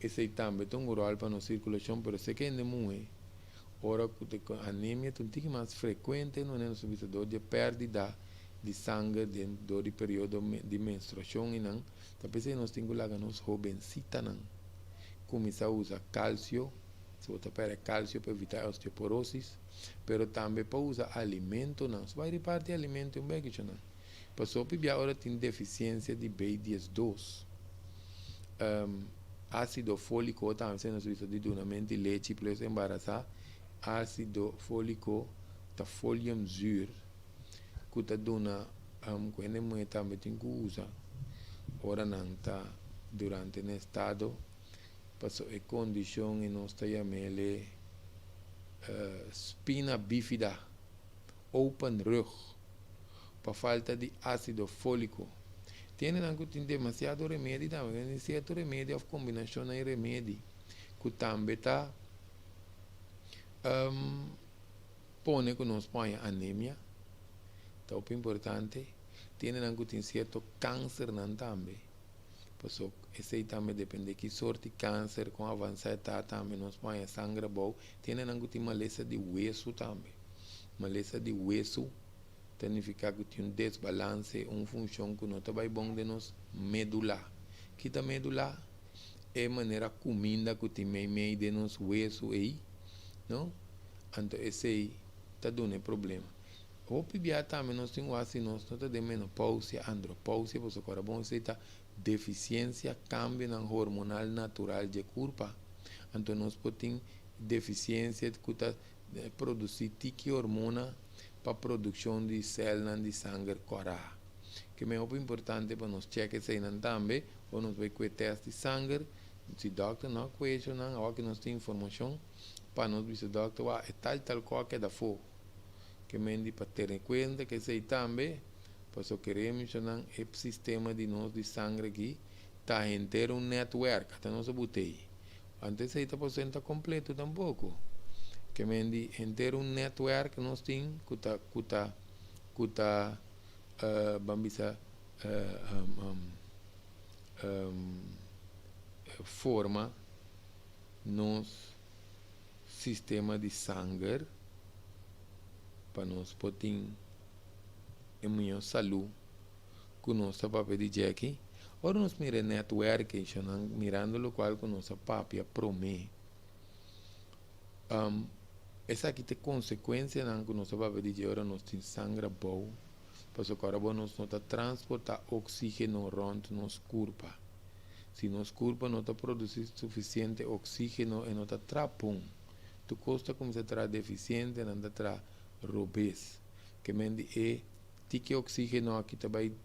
esse também tão rural para nos circulação pero se que ainda muito ora que anemia tem que mais frequente não é no serviço de perda de sangue dentro do período de menstruação e não talvez nós temos lá nos jovencita não começar a usar cálcio se você perde cálcio para evitar osteoporose, pero também para usar alimento não. Você vai repartir alimento em Belgique não. Passou para agora tem deficiência de B12. Ácido fólico também se nós vimos de donamento de leite para embaraçar. Ácido fólico da foliumzure que está dona quando mulher também tem que usar. Ora não está durante o estado passou a condição e nós chamamos spina bífida, open rug, por falta de ácido fólico. Tem demasiado remédio também, tem certo remédio, a combinação de remédio, que também está põe que nós põe anemia, tá muito importante. Tem certo câncer também. Então, esse também depende de que sorte de câncer, com avançada idade também, nós põe a sangue boa. Tem maleza de hueso também. Maleza de hueso significa que tem desbalance, uma função que não está bem bom de nós medula, que também do lá é maneira comida que tem meio de nos hueso aí, não? Então esse aí tá dando problema. O PBA também nós temos assim, nós não temos menopausia, andropausia, porque agora bom você tá deficiência, cambio na hormonal natural de corpo. Então nós podemos deficiência que está produzir tique hormona para produção de células de sangue corar. Que é muito importante para nós checar se não também, ou nós vai com teste de sangue, se o doctor não questiona, ou que nós temos informação, para nós dizer, doctor, é tal coisa que dá fogo. Que mendi para ter em conta que sei também, pois eu queremos mencionar o sistema de nós de sangue aqui, está inteiro um network, até nós botei. Antes 60% completo tampouco. Que mendi inteiro um network nós temos, que bambisa forma nos sistema de sangue para nós poder em minha saúde com nossa papel de Jackie. Ora nós mira network, mirando o qual com nossa papel promete. Essa aqui tem consequência com nossa papel de Jackie, ora nós temos sangue bom, porque o carbono nós não transporta oxígeno rond nos corpo. Se nos corpo não está produzindo suficiente oxígeno e não está trapum, tu costa começa a estar deficiente, não está robês, que mende é que oxígeno aqui também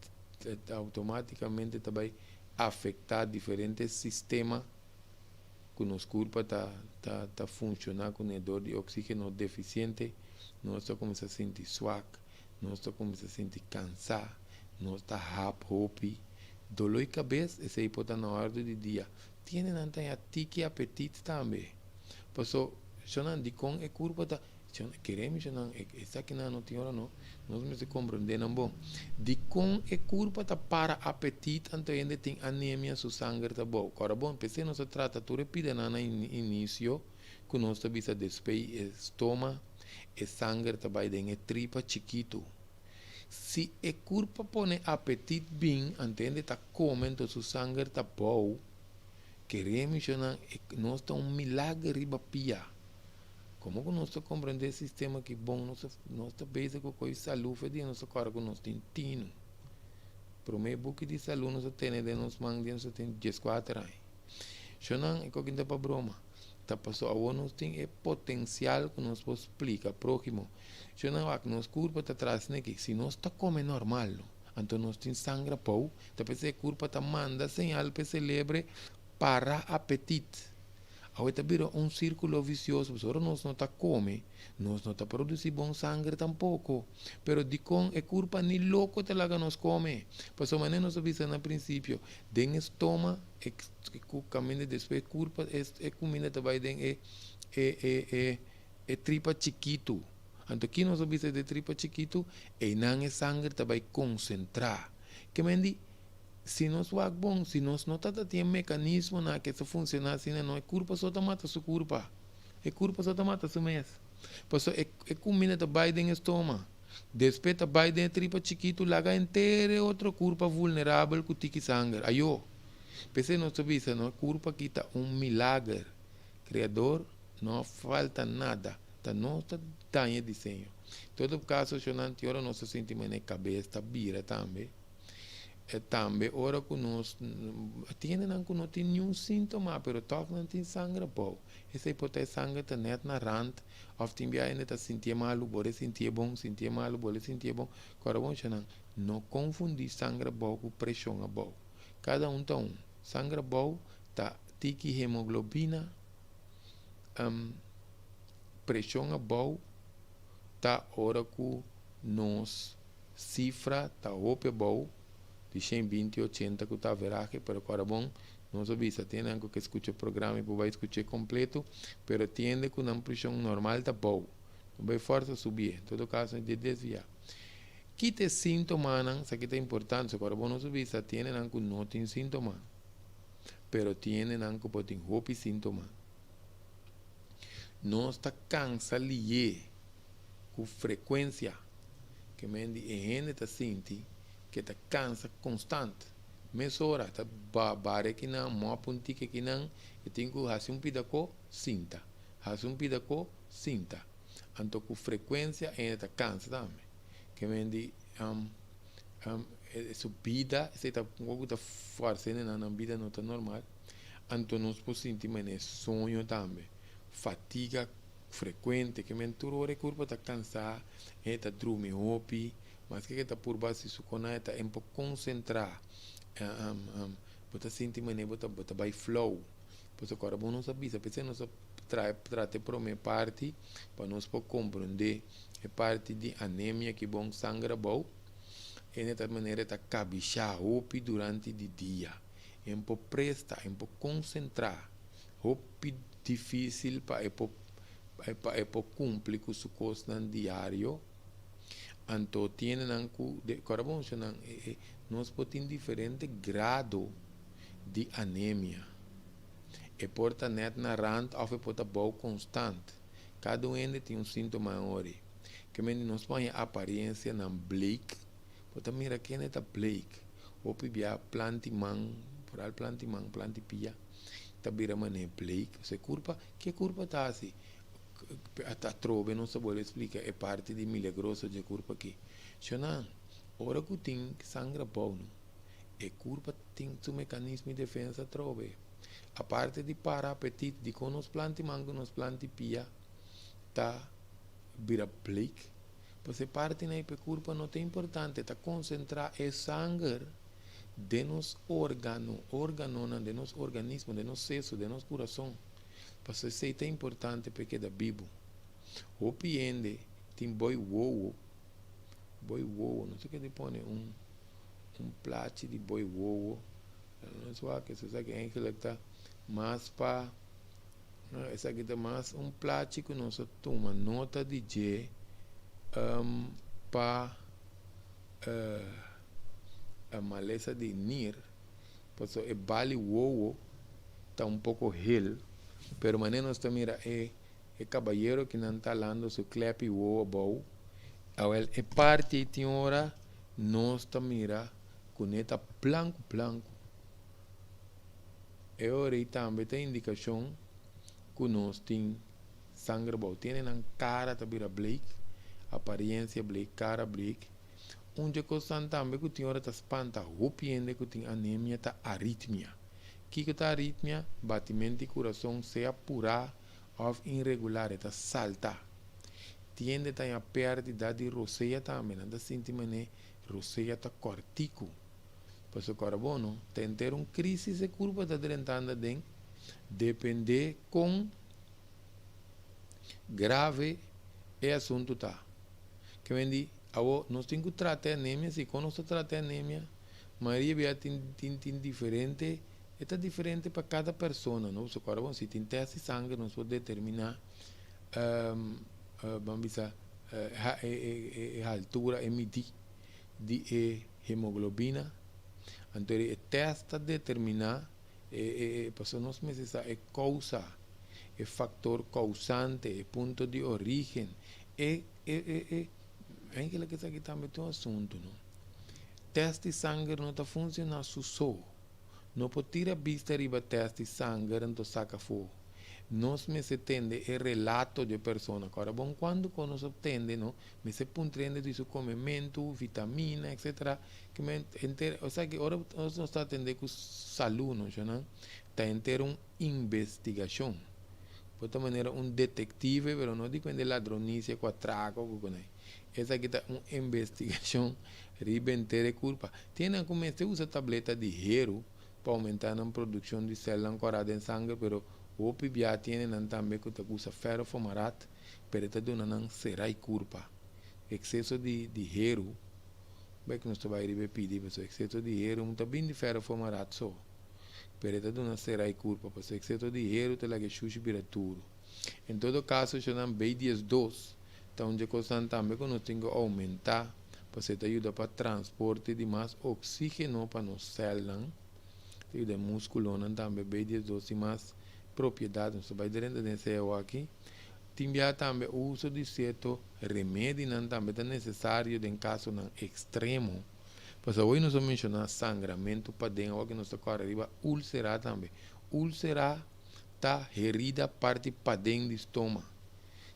automaticamente também afetar diferentes sistemas que nos corpo tá funcionando com o dor de oxígeno deficiente, nós começa a sentir suave, nós começa a sentir cansado, nós tá hopi, dolor de cabeça, esse aí pode estar na hora do dia. Tiene nantai tique apetite também, por isso, se não de com o corpo tá queremos não essa aqui não tem hora não nós não se compreender não bom de com o corpo tá para apetite então ainda tem anemia seu sangue tá bom agora bom pensei não se trata tu repita na início que nós tá bisa despei estômago e sangue tá vai dentro tripa chiquito se o corpo põe apetite bem entende tá comendo seu sangue tá bom queremos não nós tá milagre riba pia. Como que nós compreendemos esse sistema que bom, nós estamos com coisa de saúde, nós agora que nós temos tino. Para o meu book de saúde, nós temos de nós mangueiros, nós temos 14 anos. Se não, é que não é para broma. Tá passou, agora nós temos o potencial que nós podemos explicar, próximo. Se não, a nossa curva está atrás, né, que se nós está comendo normal, então nós temos sangue pau, depois a curva está manda señal para celebre para apetite. Agora vira círculo vicioso, agora nós não está come, nós não está produzindo bom sangue tampouco, pero de com é culpa nem louco te laga nos come, pois o maneira nós avisa no princípio, den estômago, o caminho depois culpa é comida também den é tripa chiquito, então aqui nós avisa de tripa chiquito, e não é sangue também concentrar, que mendi se nós vamos bom, se nós não tem mecanismo na que isso funciona assim, não é culpa só da mata sua culpa, é culpa só da mata sua mês, por isso é comida da vai dentro estômago, depois da vai dentro tripa chiquito, laga inteira outra culpa vulnerável que tique sangue, ayo, pensei nós sabia, não é culpa que está milagre, criador, não falta nada, tá não tá em desenho, todo caso se não tem hora nosso sentimento na cabeça, vira também. Também, ora que nós não tem nenhum sintoma, mas toca não tem sangue bom. Esse pode sangue tá net na rand, ou tem bem ainda tá sentir mal, pode sentir bom, sentir mal, pode sentir bom. Agora bom, não confundir sangue bom com pressão bom. Cada tá sangue bom tá tique hemoglobina, pressão bom tá ora que nós cifra tá ope bom. De 120, 80 que está veragem, pero agora bom, não sabia, tem que escutar o programa e vai escutar completo, pero tiende que uma pressão normal está bom, não vai força subir, em todo caso é de desviar. Que te sintoma, isso aqui é importante, agora bom não sabia, tem que não tem sintoma, pero tem que pode ter roupa sintoma. Não está cansa lié com frequência, que me a gente está sentindo que te cansa constante, mesora tá bare que não mo punti que não e tem que fazer um pidaco cinta fazer um pidaco cinta anto com frequência ainda cansa também que mendi subida se tá com muita força na vida não tá normal anto nós por sentir mas sonho também fatiga frequente que mentura ora curva tá cansar eta dorme hopi mas que tá por base isso quando tá um pouco concentrar bota sentir mas bota by flow pois agora bom não sabia se nós trate por uma parte para nós por compreender a parte de anemia que bom sangue bom e de tal maneira tá cabichar hopi durante o dia um pouco presta um pouco concentrar hopi difícil para cumprir com su costa diário anto tienen anku de carbono nós podemos diferente grado de anemia e porta net na rand of porta bom constante cada um tem sintoma ori que men nós põe aparência na bleak porta mira que neta bleak ou pibia plantimang por al plantimang plantipia tabira mané bleak se curva que curva tá assim até trove não se pode explicar é parte de milagroso de curva aqui chonan ora que tem sangue bom e curva tem seu mecanismo de defesa trove a parte de para apetite de com os plantimango nos plantipia tá vira bleak você parte na curva não tem importante tá concentrar é sangue de nos órgano de nos organismo de nos seso de nos coração para isso é importante porque da Bíblia o piende tem boi wowo não sei o que ele põe plate de boi wowo não sei que você sabe que é que está mais para essa aqui está mais plate que nós toma nota de G para a maleza de nir porque é bali wowo está pouco hill pero maneno está mira é caballero que não está falando su clap e o bom awel é parte tem hora nós está mira coneta blanco é hora e também tem indicação que nós tem sangue bom tem na cara tá mira bleak aparência bleak cara bleak onde coisa também que tem hora tá espanta rupiende que tem anemia tá arritmia que tá arritmia batimento de coração se apurar ou irregular tá salta tiende tá a perda de roceia também anda sentir mané roceia tá cortico por isso carbono tem ter crise de curva tá drentando den depender com grave é assunto tá que vendi nós temos que tratar anemia se quando nós trata anemia maioria via tem diferente é diferente para cada pessoa, não? So, bom, se tem teste de sangue, nós podemos determinar vamos dizer, a altura emitir de hemoglobina. Então, o teste determinar, para nós precisamos causa, factor causante, ponto de origem, é aquilo que aqui também tem um assunto, não? Teste de sangue não está funcionando só. Não pode tirar vista riba teste de sangue então saca fogo. Nós me se tende é relato de pessoa. Agora, bom, quando nós obtende, não, me se puntrende de seu comimento, vitamina, etc. Que me enter, ou seja, que agora nós está atendendo com saúde, não? Está inteiro uma investigação. De outra maneira, um detetive, mas não digo de ladronice, com atraco, com essa aqui está uma investigação riba inteira culpa. Tem como se usa tableta de hero para aumentar a produção de células ancoradas em sangue, pero o PBA tem também que usa ferrofomarat, pero está dando serai culpa. Excesso de hero, bem que nós vai pedir, mas excesso de hero, muito bem de ferrofomarat só. Pero está dando serai culpa, porque excesso de hero te la que xuxi vira tudo. Em todo caso, já não bem dias dois, então de coisa também que nós temos que aumentar, para você ajuda para transporte de mais oxígeno para nos células. E de músculo também bem dias dois e mais propriedade, não se vai dentro desse aqui. Timbia também o uso de certo remédio também é necessário em caso extremo Mas hoje nós vamos mencionar sangramento para dentro, que nós está arriba, úlcera também. Úlcera tá herida parte para dentro do estômago.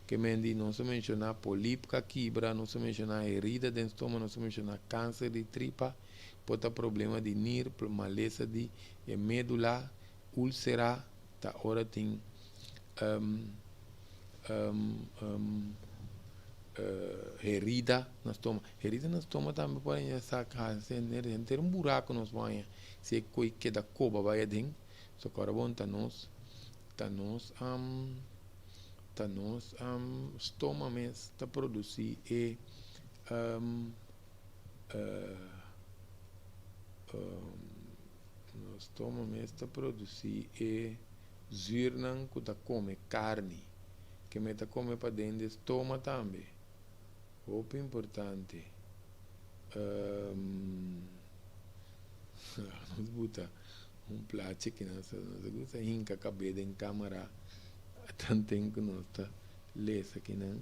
Que mendi, nós vamos mencionar polípica quebra, nós vamos mencionar herida do estômago, nós vamos mencionar câncer de tripa, pode ter problema de NIR, maleza de medula, úlcera, tá hora tem herida no estômago. Herida no estômago também pode sacar, ter buraco nos banhos. Se coi que da coba vai dentro, só que agora bom tá nos estômago mesmo está produzir no estômago mesmo está produzir zirnan que tá come carne, que me tá come para dentro do estômago também. Muito importante. Nós bota plato que nós gusta hinca cabelo em câmera, tanto tempo que nós está lesa aqui não.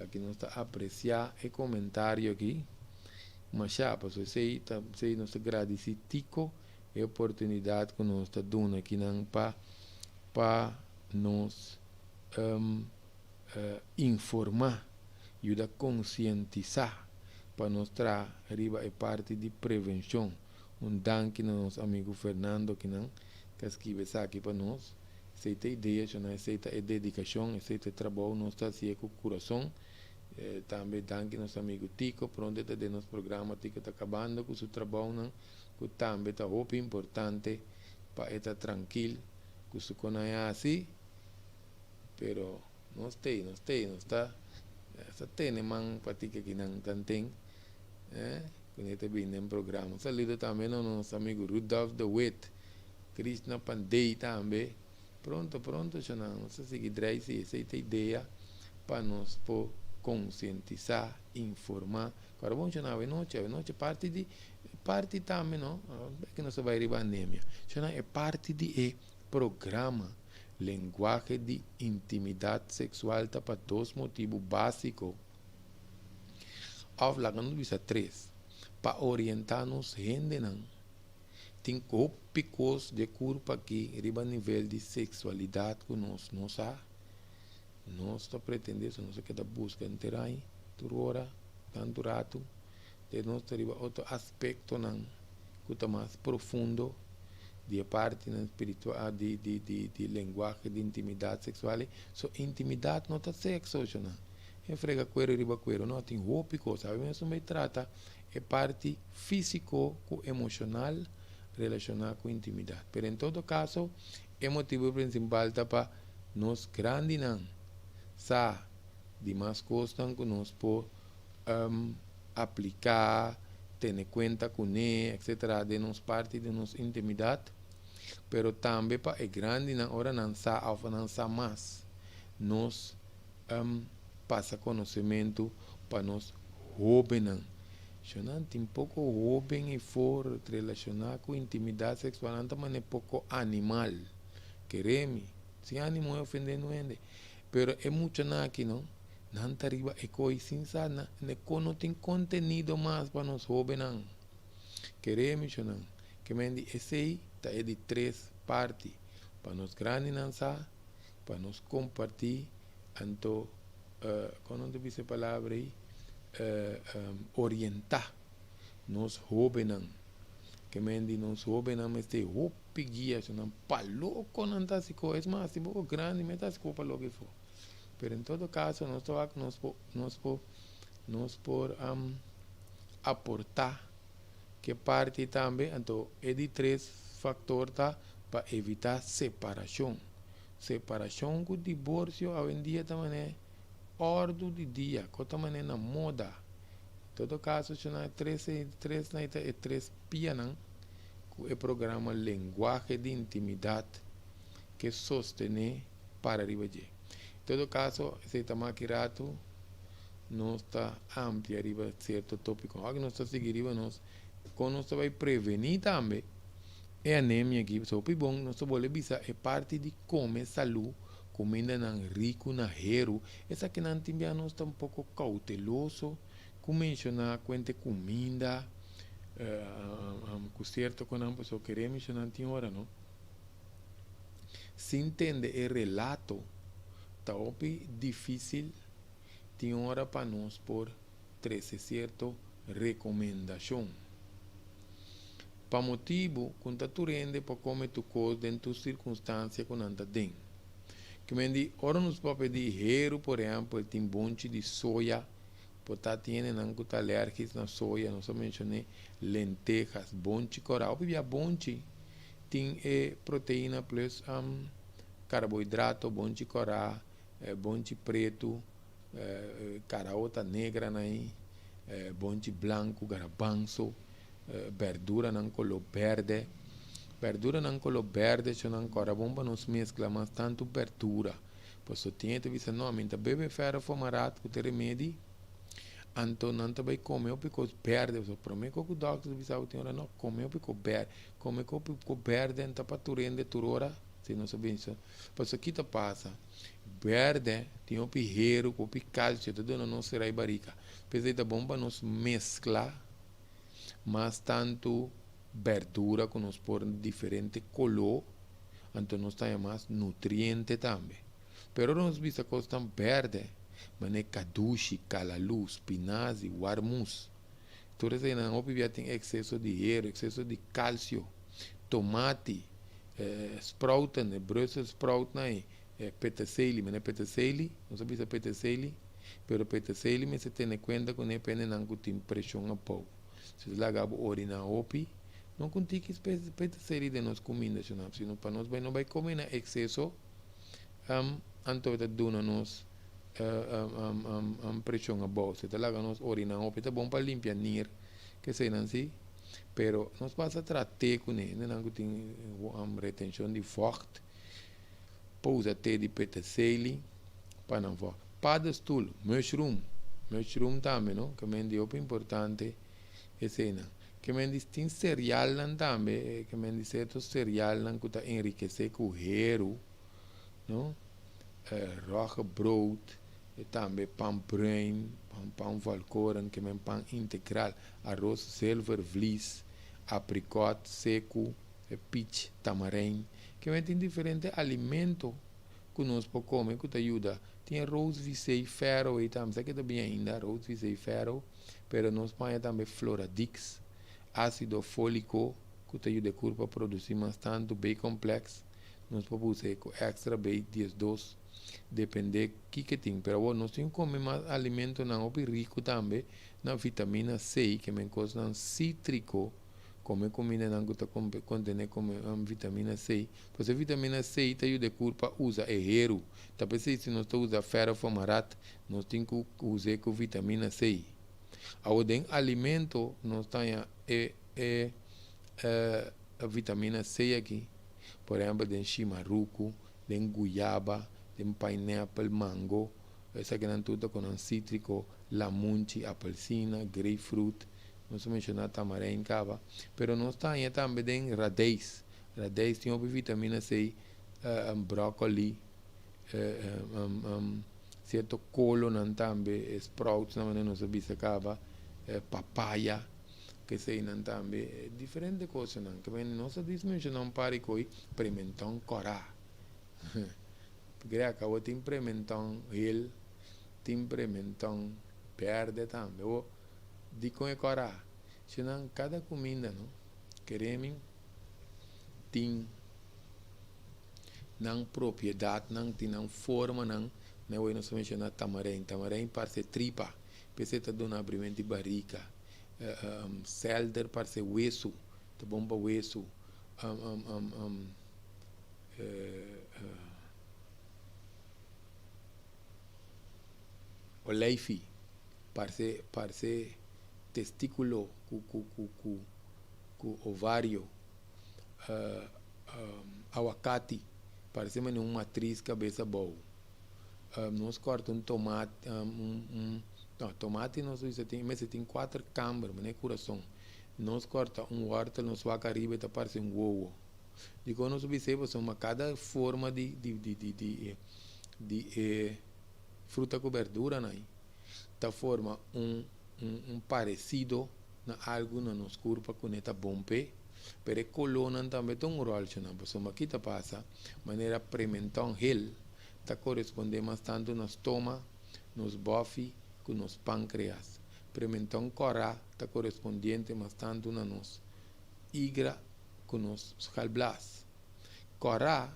Aqui nós está apreciar e comentário aqui. Mas já, pessoal, sei nós agradece tico e oportunidade que nós está dando aqui não para nos informar e a conscientizar para nós trazer arriba a parte de prevenção. Danke nosso amigo Fernando que não que escreve aqui para nós. Aceita ideia, aceita a dedicação, aceita o trabalho, nós está assim com o coração. Também danke nosso amigo Tico, pronto está de nosso programa, Tico está acabando com o seu trabalho, não? Que também está muito importante para estar tranquilo, que se conhece assim, pero não está tem man para ti que não tem, quando está vindo no programa. Saludo também ao nosso amigo Rudolf de Witt, Krishna Pandey também. Pronto, não sei se que aceita ideia para nós por conscientizar, informar. Agora vamos chamar a noite parte também, não? Que não se vai arribar anemia. É parte de programa linguagem de intimidade sexual tá para dois motivos básicos. Hablando de três, para orientar-nos gente não. Tem picos de corpo aqui, riba nível de sexualidade que nós não sabe. Nós está pretendendo, nós quer busca inteira, toda hora, tanto rato, de nós tem outro aspecto não, que está mais profundo, de parte espiritual, de linguagem de intimidade sexual. So, intimidade não está sexo, não. É frega cuero, riba cuero, não tem roupa, sabe? Mas me trata é parte físico e emocional relacionada com intimidade. Mas em todo caso, o motivo principal está para nós grandes não, sa de mais coisas que nós podemos aplicar, ter em conta com ele, etc. de nos parte de nossa intimidade. Pero também para é grande na hora não sa mais nos passa conhecimento para nós jovens. Não tem pouco jovem e for relacionar com intimidade sexual, não também é pouco animal. Queremos, se animal é ofendendo ele. Pero é muito aqui, não? Não está arriba é coisa sincera, não tem conteúdo mais para nós jovens. Queremos, não? Que me esse aí é de três partes, para nós grandes lançar, para nós compartilhar, então, quando eu disse a palavra aí, orientar nos jovens, que me diz nos jovens, mas tem roupa guia, não palou com anta se coisa, mas se pouco grande, mas tá se copa logo que for. Pero em todo caso, nós por aportar que parte também, então, é de três fatores tá, para evitar separação. Separação com divórcio, hoje em dia também é ordem de dia, que também é na moda. Em todo caso, é três pianas, que é o programa Linguagem de Intimidade, que sostém para arriba de. Em todo caso, se está maquirado, não está amplo arriba certo tópico. Agora nós estamos seguindo, nós vai prevenir também a anemia aqui. Só bom, nós vamos avisar é parte de como saúde comida não rico na hero, essa que não tem nós está um pouco cauteloso, como mencionar quanto comida, com certo que não pessoa querer mencionar tem hora, não? Se entende o relato, tá difícil, tem hora para nós por 13 certo recomendação. Para motivo, quando tu rende para comer tu coisa dentro de circunstância que não está dentro. Que me diz, ora nos papéis de hero, por exemplo, tem bonche de soja, porque tiene não que tá alérgicos na soja, não só mencionei lentejas, bonche coral, porque bonche tem proteína plus carboidrato, bonche coral, bonche preto, caraota negra, né? Bonche branco, garbanzo, verdura não color verde. Verdura não color verde, se não cora bomba nos mescla, mas tanto verdura. Pois o cliente diz, não, minta bebe ferro fumarat, que te remédio, então não te vai comer o pico verde. So, para mim, que o doctor diz, não, come o pico verde. Come o pico verde, então para tu rende tu hora, se não sabe isso. Pois o que te passa? Verde, tem o pirreiro, o picalcio, tudo não será barica. Pois a bomba nos mescla, mas tanto verdura que nos por diferente color, então nos tem mais nutriente também. Pero nos visa coisas tão verde, mas é caduche, calaluz, spinazi, warmus. Todas aí não tem excesso de hierro, excesso de cálcio, tomate, sprout, Brussels sprout, peterselie, mas é peterselie, não sabe se é peterselie, pero peterselie, mas se tem em conta que não pende não tem pressão a pouco. Se você lagar orina opi, não contigo peterselie de nós comida, senão para nós não vai comer em excesso, então vai dar nos pressão a boa. Se você lagar nós orina opi, é bom para limpar nir, que sei não assim, pero nós passa a tratar com ele, não tem retenção de forte, pousa té de peterselie, para não for. Padstool, mushroom também, não? Que é importante, é cena. Que tem cereal também, que certo cereal que está enriquecido com hero, não? Roge brood, também pão bruin, pão valkoren, que é pão integral, arroz silver vlies, apricot seco, peach, tamarim, que tem diferentes alimentos que nós podemos comer, que te ajuda. Tem arroz visei ferro e também, que também ainda arroz visei ferro, pero nós põe também floradix, ácido fólico, que te ajuda a corpo a produzir mais tanto bem complexo. Nós podemos usar extra bem 10-2, depende do que tem. Pero nós temos que comer mais alimento não rico também, na vitamina C, que é coisa cítrico, como comida não está contém como vitamina C. Pois a vitamina C te ajuda a corpo a usar hero. Talvez se nós usamos ferro fumarat, nós temos que usar com vitamina C. Ao den alimento nós temos a vitamina C aqui. Por exemplo, den chimarruco, den goiaba, den pineapple, mango, essa que não tudo com cítrico, lamunchi, apelsina, grapefruit, não se menciona tamarim, cava, pero nós temos também den radês. Radês tem vitamina C, brócoli, certo colo não também, sprouts, não se bisa cava, papaya, que sei não também, diferente coisa não, que não se diz mencionar um pare coi, pimentão corá. Porque acabou tem pimentão ele, tem pimentão verde também, ou de com é corá. Senão cada comida, não, queremos tem não propriedade, não tem não forma, não é não se menciona tamarim parece tripa, precisa de um abrimento de barriga, celder parece hueso, tá bom para hueso, oleife, parece testículo, com ovário, aguacate, parece uma matriz cabeça boa. Nós cortamos tomate, não, tomate nós tem 4 câmaras, mas não é coração. Nós cortamos horta, nós vaca arriba, parece ovo. De quando nós observamos cada forma de fruta cobertura, né? Da forma um parecido na algo na nos corpo com esta bombe, pero coluna também tem rol, né? Porque aqui tá passa maneira prementão hel, tá corresponde mais tanto nos estômago, nos bofe, com nos pâncreas. Prementão corá tá correspondiente mais tanto na nos igra, com nos galblas. Corá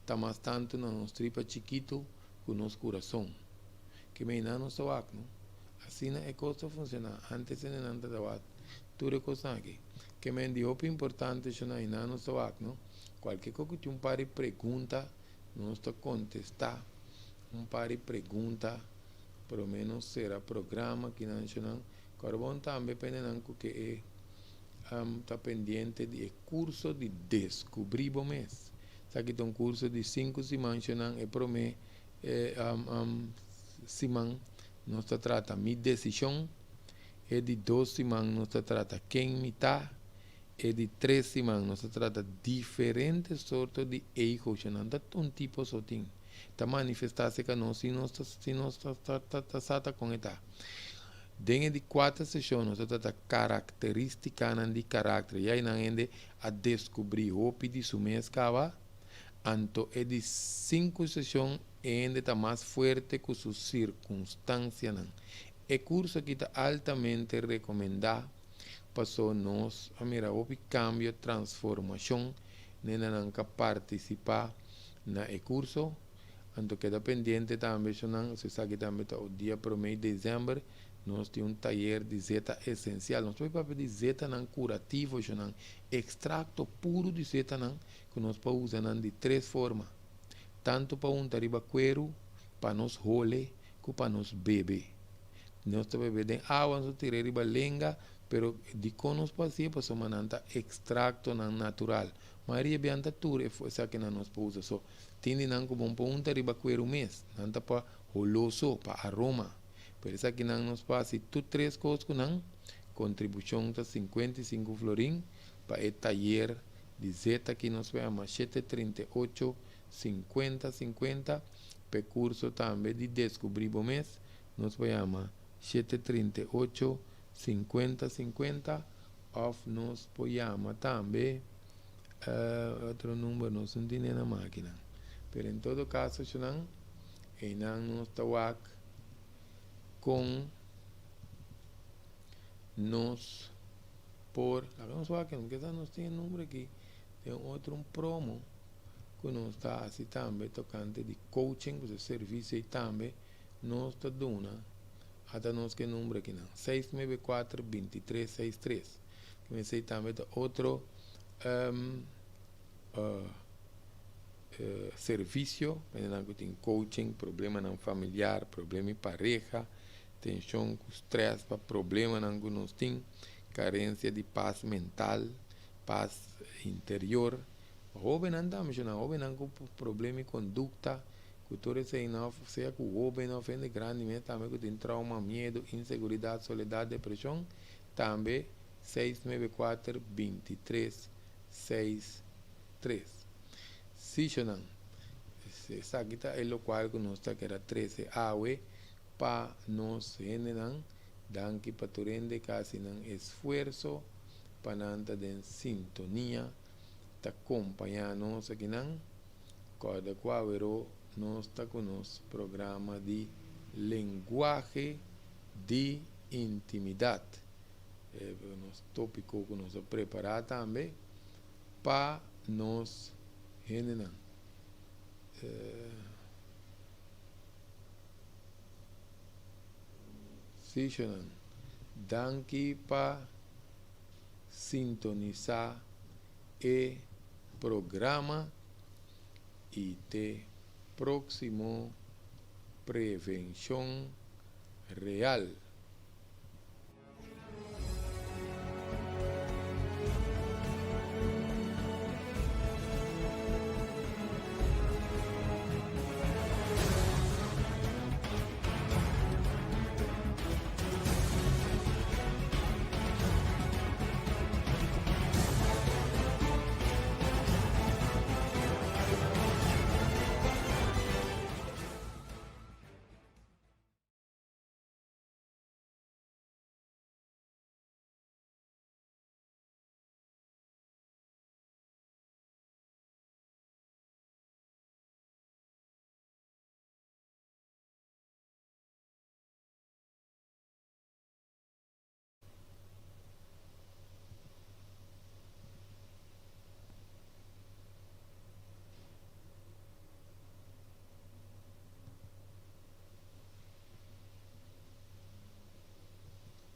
tá mais tanto na nos tripa chiquito, com nos coração. Que me não nos tabaco, não? Assim é coisa funciona. Antes de não tabaco, tudo é coisa aqui. Que me dijo importante é não não nos tabaco, não? Qualquer coisa que um par de pergunta, nós está contestar. Um par de pergunta, pelo menos será programa que não chama. Carbon também pendendo que está pendente de curso de descobrir o mês. Aqui tem um curso de 5 semanas, é para mim, semana, nós trata minha decisão, e de 2 semanas, nós trata quem me está, e de 3 semanas, nós trata diferentes sortes de erros, não é um tipo só tem. Está manifestar-se que nós, se nós está com ela. Dentro de 4 sessões, nós trata características de caráter, e aí nós a descobrir o que de mês acaba. Então, é de 5 sessões ainda está mais forte com suas circunstâncias. É curso que está altamente recomendado para nós a mirar o cambio, transformação, nem que participar no curso. Então, queda pendente também, se sabe também o dia 1 de dezembro, nós temos taller de zeta essencial. Nós temos papel de zeta curativo, extrato puro de zeta que nós podemos usar de 3 formas. Tanto para tariba cuero, para nos role, como para nos beber. Nós bebemos de água, nós tiramos riba lenga, pero de conos pasia, para somananta extracto natural. Maria bianta tur, essa que nós podemos usar. So, tindi como um tariba cuero mês, nanta para roloso, para aroma. Pero essa que nos passa, tu 3 coisas que não, contribuição de 55 florim, para o taller de zeta que nos chama 738 5050, percurso também de descobrir o mês, nos chama 738 5050, ou nos chama também outro número, não se tem na máquina. Pero em todo caso, não, e não nos está com nos por lá que nós tem número aqui, tem outro promo que nós está assim também tocante de coaching, de serviço e também nós está dando até nós que número aqui não 694 2363 que me sei também outro serviço, que tem coaching, problema não familiar, problema em pareja, tensão, estresse, problema não que nós tem, carência de paz mental, paz interior. Jovem não dá, mas não, jovem não com problema de conduta, cultura seja que o jovem não ofende grandemente, também que tem trauma, medo, insegurança, soledade, depressão, também 694 2363. Se não, essa aqui é o qual que nós está que era 13 awe para nós generar danke para turende casi não esforço para nanta de sintonia ta acompanhar nós aqui não cada qual nós está com nosso programa de linguagem de intimidade nosso tópico que nós preparar também para nós generar danke para sintonizar o programa e te próximo prevenção real.